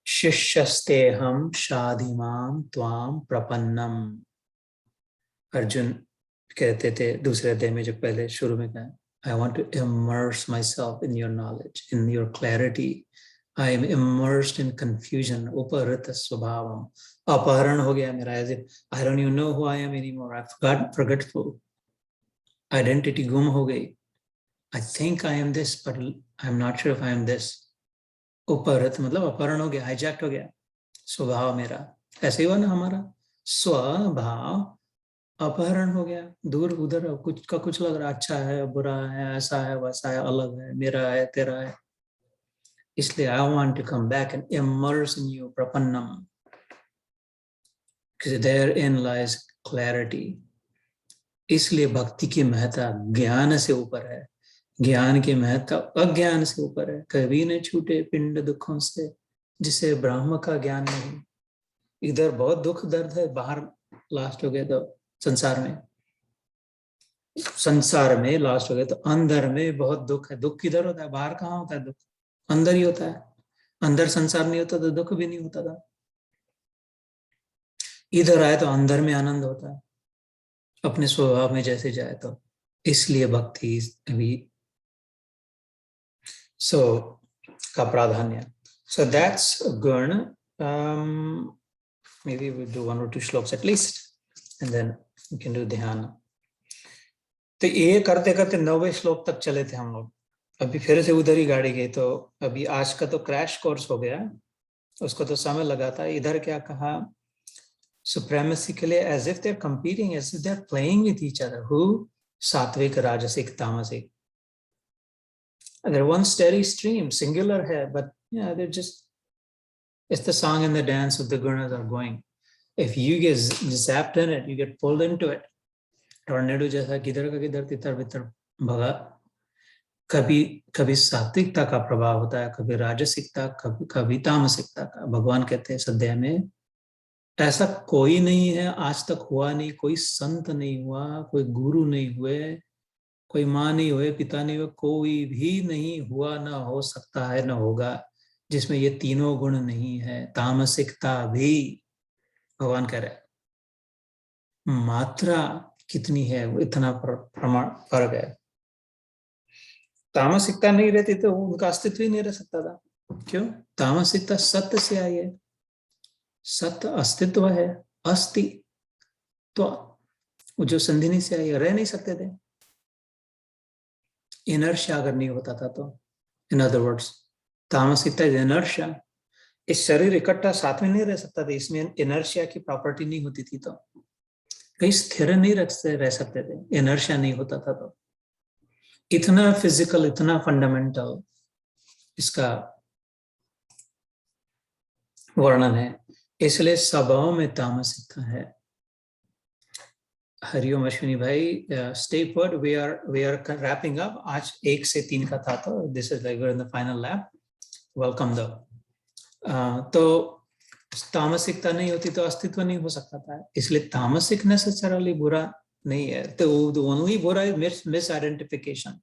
शिष्यस्ते हम शाधिमाम त्वाम प्रपन्नम। अर्जुन कहते थे दूसरे अध्याय में, जो पहले शुरू में कहा, I want to immerse myself in your knowledge, in your clarity. I am immersed in confusion. उपहृत स्वभावम, अपहरण हो गया मेरा, as if I don't even know who I am anymore. I've forgetful. Identity गुम हो गई. I think I am this, but I'm not sure if I am this. उपहृत मतलब अपहरण हो गया, हाईजैक्ट हो गया स्वभाव मेरा। ऐसे ही हुआ ना हमारा स्वभाव, अपहरण हो गया, दूर उधर कुछ का कुछ लग रहा, अच्छा है बुरा है, ऐसा है वैसा है, अलग है, मेरा है तेरा है। इसलिए I want to come back and immerse in you, प्रपन्नम, because therein lies clarity. इसलिए भक्ति की महत्ता ज्ञान से ऊपर है, ज्ञान की महत्ता अज्ञान से ऊपर है। कभी न छूटे पिंड दुखों से, जिसे ब्रह्म का ज्ञान नहीं। इधर बहुत दुख दर्द है, बाहर लास्ट हो गया तो संसार में लास्ट हो गया तो अंदर में बहुत दुख है। दुख किधर होता है, बाहर कहाँ होता है दुख, अंदर ही होता है। अंदर संसार नहीं होता तो दुख भी नहीं होता था। इधर आए तो अंदर में आनंद होता है, अपने स्वभाव में जैसे जाए तो। इसलिए भक्ति अभी का प्राधान्य। So that's good. Maybe we'll do 1 or 2 shlokas at least, and then we can do dhyana. तो ये करते करते 9वें श्लोक तक चले थे हम लोग। अभी फिर से उधर ही गाड़ी गई, तो अभी आज का तो क्रैश कोर्स हो गया, उसको तो समय लगा था। इधर क्या कहा, सुप्रेमेसी के लिए, as if they are competing, as if they are playing with each other, who सात्विक राजसिक तामसिक। They're one steady stream, singular है, but yeah, they're just, it's the song and the dance of the gunas are going. If you get zapped in it, you get pulled into it. Tornado जैसा किधर का किधर तितर बितर भगा, कभी कभी सात्विकता का प्रभाव होता है, कभी राजसिकता, कभी तामसिकता का। भगवान कहते हैं इस अध्याय में, ऐसा कोई नहीं है, आज तक हुआ नहीं, कोई संत नहीं हुआ, कोई गुरु नहीं हुए, कोई माँ नहीं हुए, पिता नहीं हुए, कोई भी नहीं हुआ, ना हो सकता है, ना होगा, जिसमें ये तीनों गुण नहीं है। तामसिकता भी, भगवान कह रहे हैं, मात्रा कितनी है वो इतना प्रमाण फर्क है। तामसिकता नहीं रहती तो उनका अस्तित्व ही नहीं रह सकता था। क्यों? तामसिकता सत्य से आई है, सत्य अस्तित्व है, अस्ति, तो वो जो संधिनी से आई, रह नहीं सकते थे इनर्शिया अगर नहीं होता था तो। In other words, tamasikata is inertia. इस शरीर इकट्ठा साथ में नहीं रह सकता था, इसमें इनर्शिया की प्रॉपर्टी नहीं होती थी, तो कहीं स्थिर नहीं रह सकते थे, इनर्शिया नहीं होता था। तो इतना फिजिकल, इतना फंडामेंटल इसका वर्णन है, इसलिए स्वभाव में तामसिकता है। हरिओम अश्विनी भाई, stay put, we are wrapping up. आज 1 से 3 का था, तो this is like we are in the final lap. Welcome दो। तो तामसिकता नहीं होती तो अस्तित्व नहीं हो सकता था, इसलिए तामसिक नेसेसरली बुरा नहीं है। तो ओनली बुरा इज मिस आइडेंटिफिकेशन,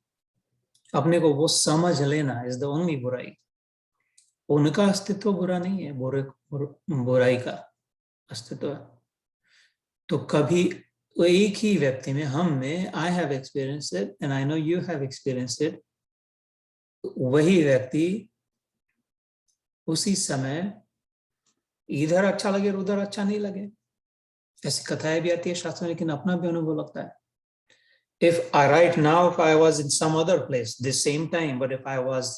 अपने को वो समझ लेना इज द ओनली बुराई। उनका अस्तित्व बुरा नहीं है, बुराई का अस्तित्व है। तो कभी एक ही व्यक्ति में, हम में, I have experienced it and I know you have experienced it, वही व्यक्ति उसी समय इधर अच्छा लगे और उधर अच्छा नहीं लगे। ऐसी कथाएं भी आती है शास्त्रों में, लेकिन अपना भी अनुभव लगता है। If I right now, if I was in some other place this same time, but if I was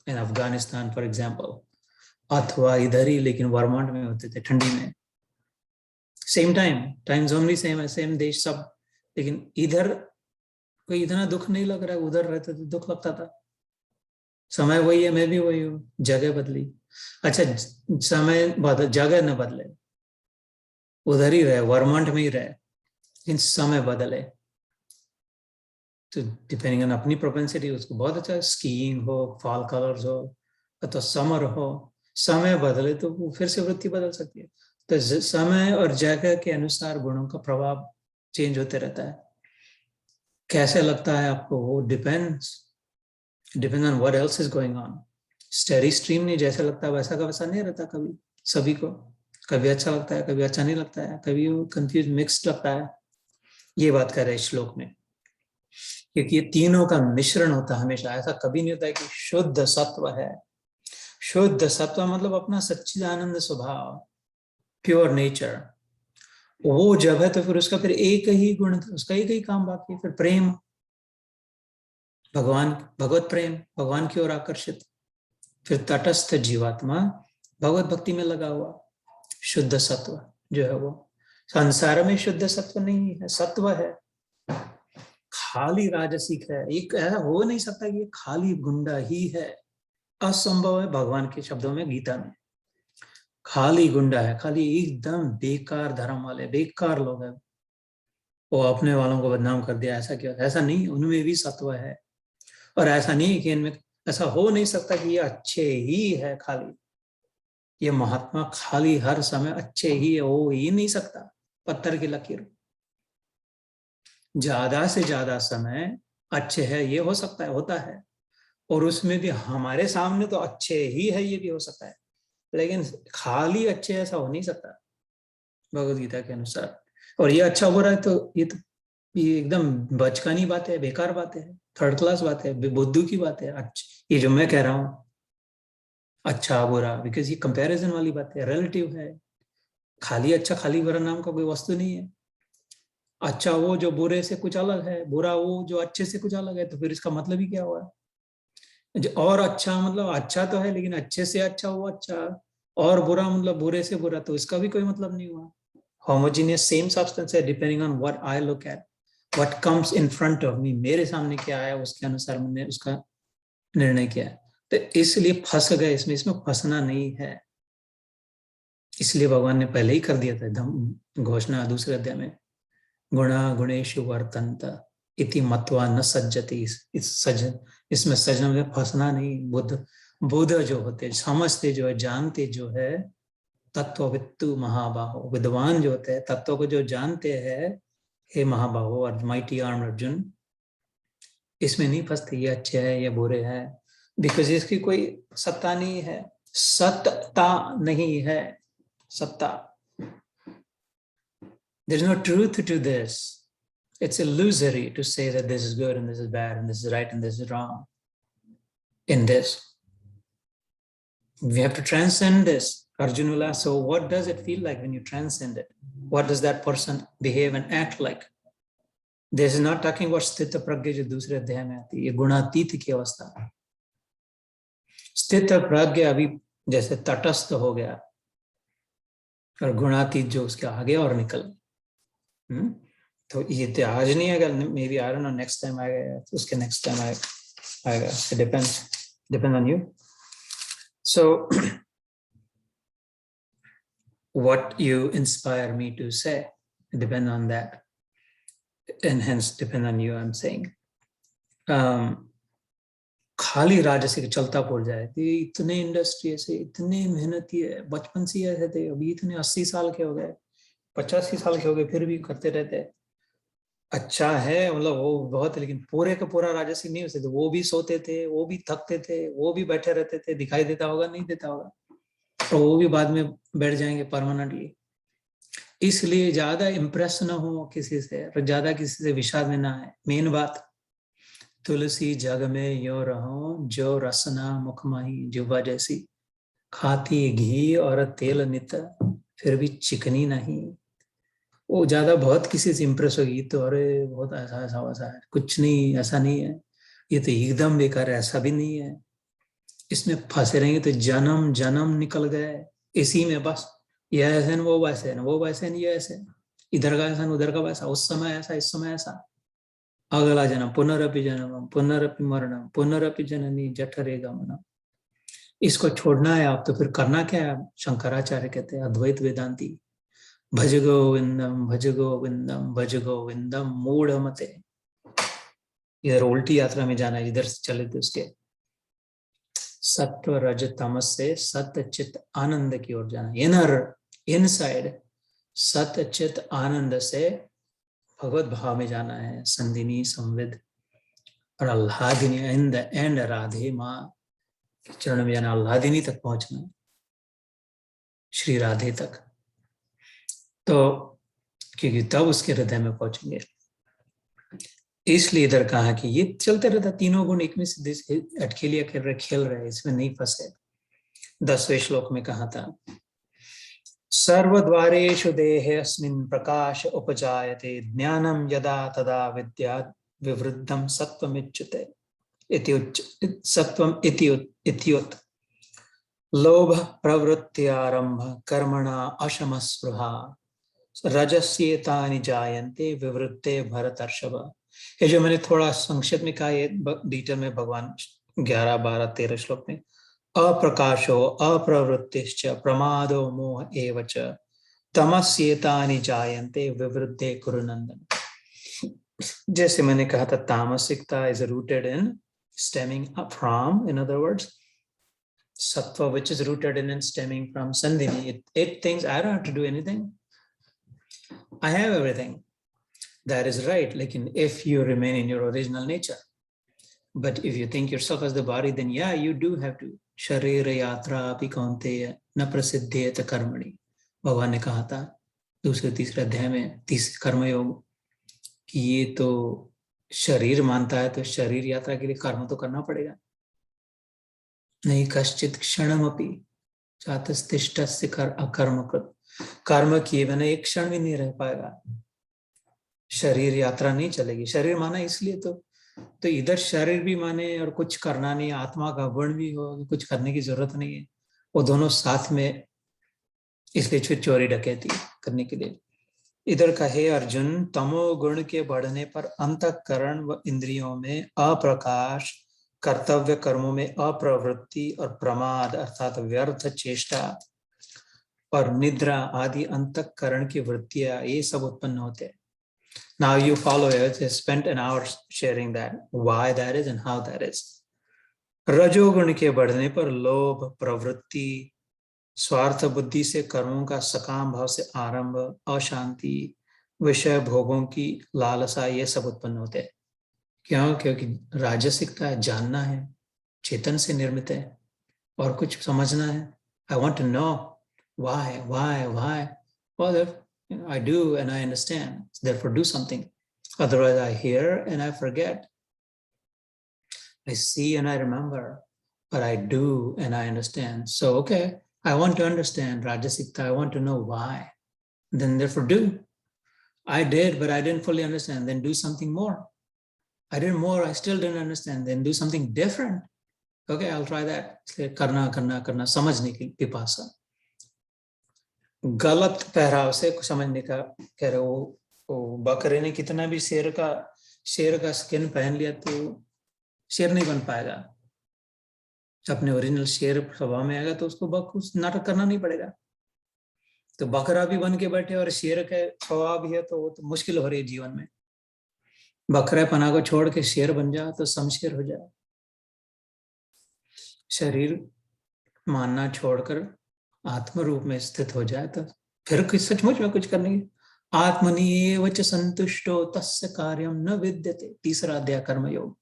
in Afghanistan, for example, अथवा इधर ही लेकिन वर्मोंट में होते थे ठंडी में, सेम टाइम जोन भी सेम है, सेम देश सब, लेकिन इधर कोई इतना दुख नहीं लग रहा है, उधर रहते थे दुख लगता था। समय वही है, मैं भी वही हूँ, जगह बदली। अच्छा, समय बदल, जगह न बदले, उधर ही रहे, वर्मोंट में ही रहे, लेकिन समय बदले। तो डिपेंडिंग ऑन अपनी प्रोपेंसिटी, उसको बहुत अच्छा, स्कीइंग हो, फॉल कलर्स हो, अथवा समर हो, समय बदले तो वो फिर से वृत्ति बदल सकती है। तो समय और जगह के अनुसार गुणों का प्रभाव चेंज होते रहता है। कैसे लगता है आपको, वो depends on what else is going on. Steady stream नहीं, जैसा लगता है वैसा का वैसा नहीं रहता कभी सभी को। कभी अच्छा लगता है, कभी अच्छा नहीं लगता है, कभी वो कंफ्यूज मिक्स्ड लगता है। ये बात कर रहे हैं श्लोक में, क्योंकि ये तीनों का मिश्रण होता है हमेशा। ऐसा कभी नहीं होता है कि शुद्ध सत्व है। शुद्ध सत्व मतलब अपना सच्चिदानंद स्वभाव, प्योर नेचर। वो जब है तो फिर उसका फिर एक ही गुण, उसका एक ही काम बाकी है, फिर प्रेम, भगवान, भगवत प्रेम, भगवान की ओर आकर्षित। फिर तटस्थ जीवात्मा भगवत भक्ति में लगा हुआ, शुद्ध सत्व जो है वो। संसार में शुद्ध सत्व नहीं है, सत्व है, खाली राजसिक है। एक ऐसा हो नहीं सकता कि ये खाली गुंडा ही है, असंभव है। भगवान के शब्दों में, गीता में, खाली गुंडा है, खाली एकदम बेकार धर्म वाले, बेकार लोग हैं, वो अपने वालों को बदनाम कर दिया, ऐसा क्यों? ऐसा नहीं, उनमें भी सत्व है। और ऐसा नहीं कि इनमें, ऐसा हो नहीं सकता कि ये अच्छे ही है खाली, ये महात्मा खाली हर समय अच्छे ही हो ही नहीं सकता। पत्थर की लकीर, ज्यादा से ज्यादा समय अच्छे है ये हो सकता है, होता है, और उसमें भी हमारे सामने तो अच्छे ही है ये भी हो सकता है, लेकिन खाली अच्छे ऐसा हो नहीं सकता भगवद गीता के अनुसार। और ये अच्छा हो रहा है तो ये एकदम बचकानी बात है, बेकार बात है, थर्ड क्लास बात है, बुद्धू की बात है। अच्छा, ये जो मैं कह रहा हूँ अच्छा बुरा, बिकॉज ये कंपैरिजन वाली बात है, रिलेटिव है। खाली अच्छा खाली बुरा नाम का कोई वस्तु नहीं है। अच्छा वो जो बुरे से कुछ अलग है, बुरा वो जो अच्छे से कुछ अलग है, तो फिर इसका मतलब ही क्या हुआ? और अच्छा मतलब अच्छा तो है, लेकिन अच्छे से अच्छा वो अच्छा, और बुरा मतलब बुरे से बुरा, तो इसका भी कोई मतलब नहीं हुआ। होमोजीनियस सेम सब्सटेंस है, depending on what I look at, what comes in front of me, मेरे सामने क्या आया उसके अनुसार मैंने उसका निर्णय किया। तो इसलिए फंस गए इसमें फंसना नहीं है। इसलिए भगवान ने पहले ही कर दिया था घोषणा दूसरे अध्याय में, गुणा गुणेषु वर्तन्त इति मत्वा न सज्जति, इसमें सजन में फंसना नहीं। बुद्ध जो होते, समझते जो है, जानते जो है, तत्ववित्तु महाबाहो, विद्वान जो होते हैं, तत्व को जो जानते हैं, हे महाबाहो और माइटी आर्म अर्जुन, इसमें नहीं फंसते ये अच्छे है ये बुरे है, बिकॉज इसकी कोई सत्ता नहीं है, सत्ता नहीं है, सत्ता। There is no truth to this. It's illusory to say that this is good and this is bad and this is right and this is wrong. In this, we have to transcend this. Arjuna will ask, so what does it feel like when you transcend it? What does that person behave and act like? This is not talking about स्थित प्रज्ञ जो दूसरे अध्याय में आती है, ये गुणातीत की अवस्था। स्थित प्रज्ञ अभी जैसे तटस्थ हो गया और गुणातीत जो उसके आगे और निकल, तो ये तो आज नहीं आएगा, maybe I don't know next time आएगा, उसके नेक्स्ट टाइम आएगा, it depends on you. So what you inspire me to say depend on that, and hence depend on you, I'm saying. खाली राजसिक चलता पड़ जाए, इतने इंडस्ट्री ऐसे, इतने मेहनती है, बचपन से ऐसे थे, अभी इतने 80 साल के हो गए, 85 साल के हो गए, फिर भी करते रहते। अच्छा है, मतलब वो बहुत, लेकिन पूरे का पूरा राजसिक नहीं हो सकते। वो भी सोते थे, वो भी थकते थे, वो भी बैठे रहते थे, दिखाई देता होगा नहीं देता होगा, तो वो भी बाद में बैठ जाएंगे परमानेंटली। इसलिए ज्यादा इम्प्रेस ना हो किसी से, और ज्यादा किसी से विषाद में ना है। मेन बात, तुलसी जग में यो रहो, जो रसना मुखमाही, जुबा जैसी, खाती घी और तेल नित, फिर भी चिकनी नहीं। वो ज्यादा बहुत किसी से इम्प्रेस होगी तो अरे बहुत ऐसा ऐसा वैसा है, कुछ नहीं, ऐसा नहीं है, ये तो एकदम बेकार है, ऐसा भी नहीं है। इसमें फंसे रहेंगे तो जन्म जन्म निकल गए इसी में बस। ये ऐसे न वो वैसे न, वो वैसे न ये ऐसे, इधर का ऐसा न उधर का वैसा, उस समय ऐसा इस समय ऐसा, अगला जन्म, पुनरअपि जन्म पुनरअपि मरणम पुनरअपि जननी जठरे गमनम। इसको छोड़ना है आप तो फिर करना क्या है? शंकराचार्य कहते हैं, अद्वैत वेदांती, भज गोविंदम भज गोविंदम भज गोविंदम मूढ़ मते। इधर उल्टी यात्रा में जाना है, इधर से चले थे उसके सत्व रज तमस से सत्य चित आनंद की ओर जाना, इनर इनसाइड सत्य चित आनंद से भगवत भाव में जाना है, संदिनी संविद और आह्लादिनी, इन द एंड राधे माँ चरण में जाना, आह्लादिनी तक पहुंचना, श्री राधे तक। तो क्योंकि तब उसके हृदय में पहुंचेंगे, इसलिए इधर कहा कि ये चलते रहता, तीनों गुण एक में से अटकेलिया खेल रहे, इसमें नहीं फंसे। 10वें श्लोक में कहा था, सर्वद्वारेषु देहेऽस्मिन् प्रकाश उपजायते, ज्ञानम यदा तदा विद्यात् विवृद्धम सत्वमिच्युते सत्वम इत्युत लोभ प्रवृत्त्यारंभ कर्मणा अशम स्पृहा रजस्येतानि जायन्ते विवृत्ते भरतर्षभ। ये जो मैंने थोड़ा संक्षिप्त में कहा, ये डिटेल में भगवान 11, 12, 13 श्लोक में, अप्रकाशो अप्रवृत्तिश्च प्रमादो मोह एव च तमस्येतानि जायन्ते विवृद्धे कुरु नंदन। जैसे मैंने कहा था, tamasikata is rooted in stemming up from, in other words, sattva, which is rooted in and stemming from sandhini. It thinks I don't have to do anything, I have everything. That is right, like if you remain in your original nature. But if you think yourself as the body, then yeah, you do have to. Sharira yatra api kaunteya na prasiddhyet karmani, भगवान ने कहा था दूसरे तीसरे अध्याय में, तीसरे कर्मयोग, कि ये तो शरीर मानता है तो शरीर यात्रा के लिए कर्म तो करना पड़ेगा। नहीं कश्चित क्षणमपि चातस्तिष्ठस्य अकर्मकृत, कर्म किए बिना एक क्षण भी नहीं रह पाएगा, शरीर यात्रा नहीं चलेगी। शरीर माना इसलिए तो इधर शरीर भी माने और कुछ करना नहीं, आत्मा का गुण भी हो, कुछ करने की जरूरत नहीं है, वो दोनों साथ में, इसलिए फिर चोरी डकैती करने के लिए। इधर कहे अर्जुन, तमो गुण के बढ़ने पर अंतःकरण व इंद्रियों में अप्रकाश, कर्तव्य कर्मों में अप्रवृत्ति और प्रमाद अर्थात व्यर्थ चेष्टा और निद्रा आदि अंतःकरण की वृत्तियां, ये सब उत्पन्न होते हैं। Now you follow it. They spent an hour sharing that, why that is and how that is. रजोगुण के बढ़ने पर लोभ, प्रवृत्ति, स्वार्थ बुद्धि से कर्मों का सकाम भाव से आरंभ, अशांति, विषय भोगों की लालसा, ये सब उत्पन्न होते हैं. क्यों? क्योंकि राजसिकता जानना है, चेतन से निर्मित है, और कुछ समझना है. I want to know why. Well, if I do and I understand, therefore do something. Otherwise I hear and I forget. I see and I remember, but I do and I understand. So, okay, I want to understand Rajasikta. I want to know why. Then therefore do. I did, but I didn't fully understand. Then do something more. I did more, I still didn't understand. Then do something different. Okay, I'll try that. करना करना करना समझने की पिपासा. गलत पहराव से समझने का कह रहे वो बकरे ने कितना भी शेर का स्किन पहन लिया तो शेर नहीं बन पाएगा. अपने ओरिजिनल शेर स्वभाव में आएगा तो उसको कुछ नाटक करना नहीं पड़ेगा. तो बकरा भी बन के बैठे और शेर का स्वभाव भी है तो वो तो मुश्किल हो रही है जीवन में. बकरे पना को छोड़ के शेर बन जाए तो शमशेर हो जाए. शरीर मानना छोड़कर आत्म रूप में स्थित हो जाए तो फिर सचमुच में कुछ करने की. आत्मनि एव च संतुष्टो तस्य कार्यम न विद्यते. तीसरा अध्याय कर्म योग.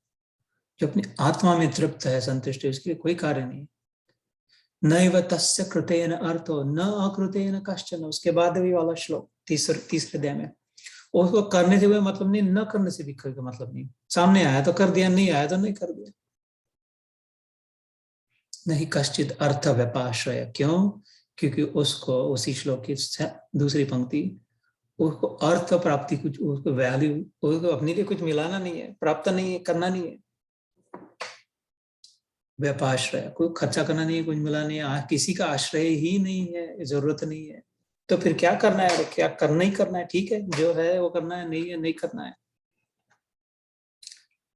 जो अपनी आत्मा में तृप्त है, संतुष्ट है, उसके लिए कोई कार्य नहीं. नैव तस्य कृतेन अर्थो न अकृतेन कश्चन. उसके बाद भी वाला श्लोक तीसरे अध्याय में, उसको करने से कोई मतलब नहीं, न करने से भी कोई मतलब नहीं. सामने आया तो कर दिया, नहीं आया तो नहीं कर दिया. नहीं कश्चित अर्थ व्यपाश्रय. क्यों? क्योंकि उसको उसी श्लोक की दूसरी पंक्ति, उसको अर्थ प्राप्ति कुछ, उसको वैल्यू, उसको अपने लिए कुछ मिलाना नहीं है, प्राप्त नहीं है, करना नहीं है. व्यपाश्रय, कोई खर्चा करना नहीं है, कुछ मिला नहीं है, किसी का आश्रय ही नहीं है, जरूरत नहीं है. तो फिर क्या करना है? क्या करना ही करना है. ठीक है, जो है वो करना है, नहीं है नहीं करना है.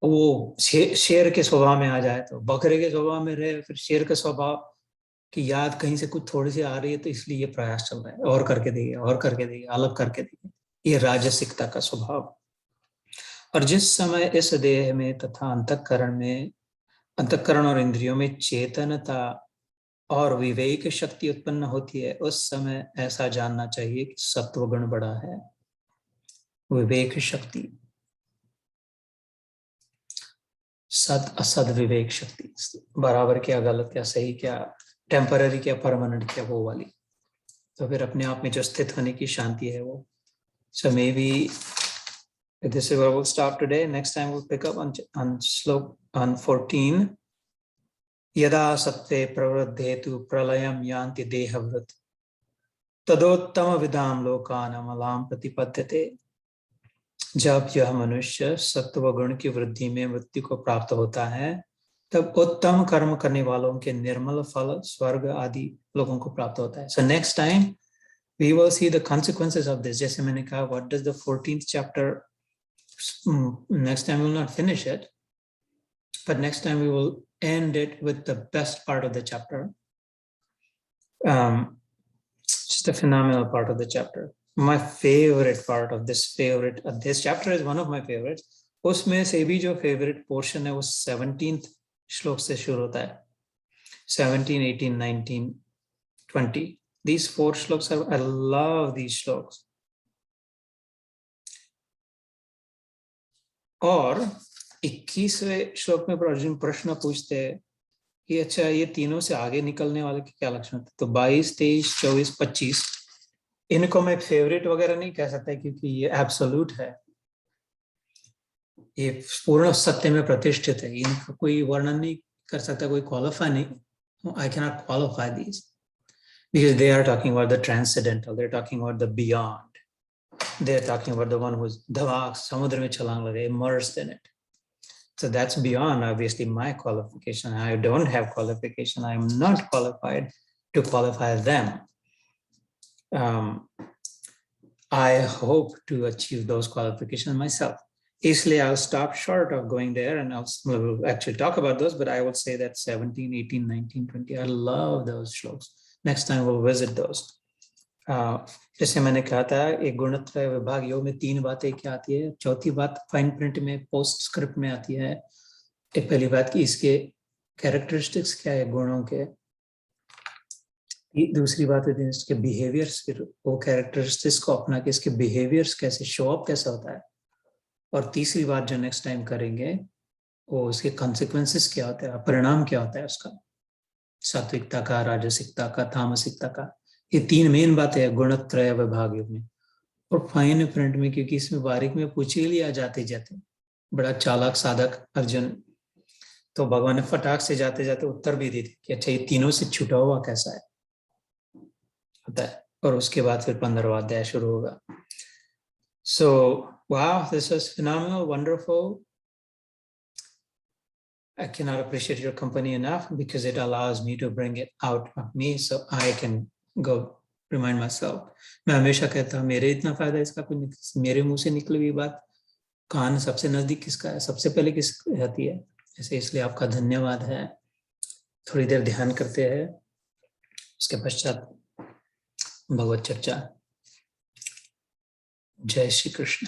वो शेर के स्वभाव में आ जाए तो बकरे के स्वभाव में रहे, फिर शेर के स्वभाव की याद कहीं से कुछ थोड़ी सी आ रही है तो इसलिए ये प्रयास चल रहा है, और करके देंगे, और करके देंगे, अलग करके देंगे. ये राजसिकता का स्वभाव. और जिस समय इस देह में तथा अंतःकरण और इंद्रियों में चेतनता और विवेक शक्ति उत्पन्न होती है, उस समय ऐसा जानना चाहिए कि सत्वगुण बढ़ा है. विवेक शक्ति, सद असद विवेक शक्ति, बराबर क्या, गलत क्या, सही क्या, टेम्पररी क्या, परमानेंट क्या, वो वाली. तो फिर अपने आप में जो स्थित होने की शांति है वो. So maybe this is where we'll stop today. Next time we'll pick up on slok on 14. यदा सत्ते प्रवृद्धेतु प्रलयम यान्ति देहवृत् तदोत्तम विदाम लोकानमलाम प्रतिपद्यते. जब यह मनुष्य सत्व गुण की वृद्धि में मृत्यु को प्राप्त होता है, तब उत्तम कर्म करने वालों के निर्मल फल स्वर्ग आदि लोगों को प्राप्त होता है. So next time we will see the consequences of this. जैसे मैंने कहा, what does the 14th chapter, next time we will not finish it, but next time we will end it with the best part of the chapter. Just a phenomenal part of the chapter. My favorite part of this chapter is one of my favorites. उसमें से भी जो favorite portion है वो 17th श्लोक से शुरू होता है. 17, 18, 19, 20. These 4 shloks I love these shloks. और 21वें श्लोक में अर्जुन प्रश्न पूछते हैं कि अच्छा, ये तीनों से आगे निकलने वाले के क्या लक्षण थे. तो 22, 23, 24, 25 इनको मैं फेवरेट वगैरह नहीं कह सकता क्योंकि ये एब्सोल्यूट है, ये पूर्ण सत्य में प्रतिष्ठित है. इनका कोई वर्णन नहीं कर सकता, कोई क्वालिफाई नहीं. I cannot qualify these because they are talking about the transcendental, they're talking about the beyond, they're talking about the one who's धमाक समुद्र में छलांग लगे, immersed in it. So that's beyond obviously my qualification. I don't have qualification. I am not qualified to qualify them. I hope to achieve those qualifications myself. Easily I'll stop short of going there and we'll actually talk about those, but I would say that 17, 18, 19, 20, I love those shlokas. Next time we'll visit those. जैसे मैंने कहा था, एक गुणत्रय विभाग योग में 3 बातें क्या आती है। चौथी बात फाइन प्रिंट में पोस्ट स्क्रिप्ट में आती है। एक पहली बात कि इसके कैरेक्टरिस्टिक्स क्या है गुणों के। दूसरी बात है इसके बिहेवियर्स, फिर वो कैरेक्टरिस्टिक्स को अपना के इसके बिहेवियर्स कैसे शो अप कैसा होता है। और तीसरी बात जो नेक्स्ट टाइम करेंगे वो उसके कॉन्सिक्वेंसेस क्या होता है, परिणाम क्या होता है उसका, सात्विकता का, राजसिकता का, तामसिकता का। ये 3 मेन बातें हैं गुणत्रय विभाग योग में। और फाइन प्रिंट में क्योंकि इसमें बारीक में पूछे लिया जाते जाते, बड़ा चालाक साधक अर्जुन, तो भगवान ने फटाक से जाते जाते उत्तर भी दी थी कि अच्छा ये तीनों से छुटा हुआ कैसा है होता है। और उसके बाद फिर 15वां अध्याय शुरू होगा। सो wow, this was phenomenal, wonderful. I cannot appreciate your company enough because it allows me to bring it out of me so I can go remind myself. मैं हमेशा कहता हूँ मेरे इतना फायदा इसका कोई नहीं। मेरे मुंह से निकली हुई बात कान सबसे नजदीक किसका है, सबसे पहले किस रहती है ऐसे। इसलिए आपका धन्यवाद है। थोड़ी देर ध्यान करते हैं, उसके पश्चात भगवत चर्चा। जय श्री कृष्ण।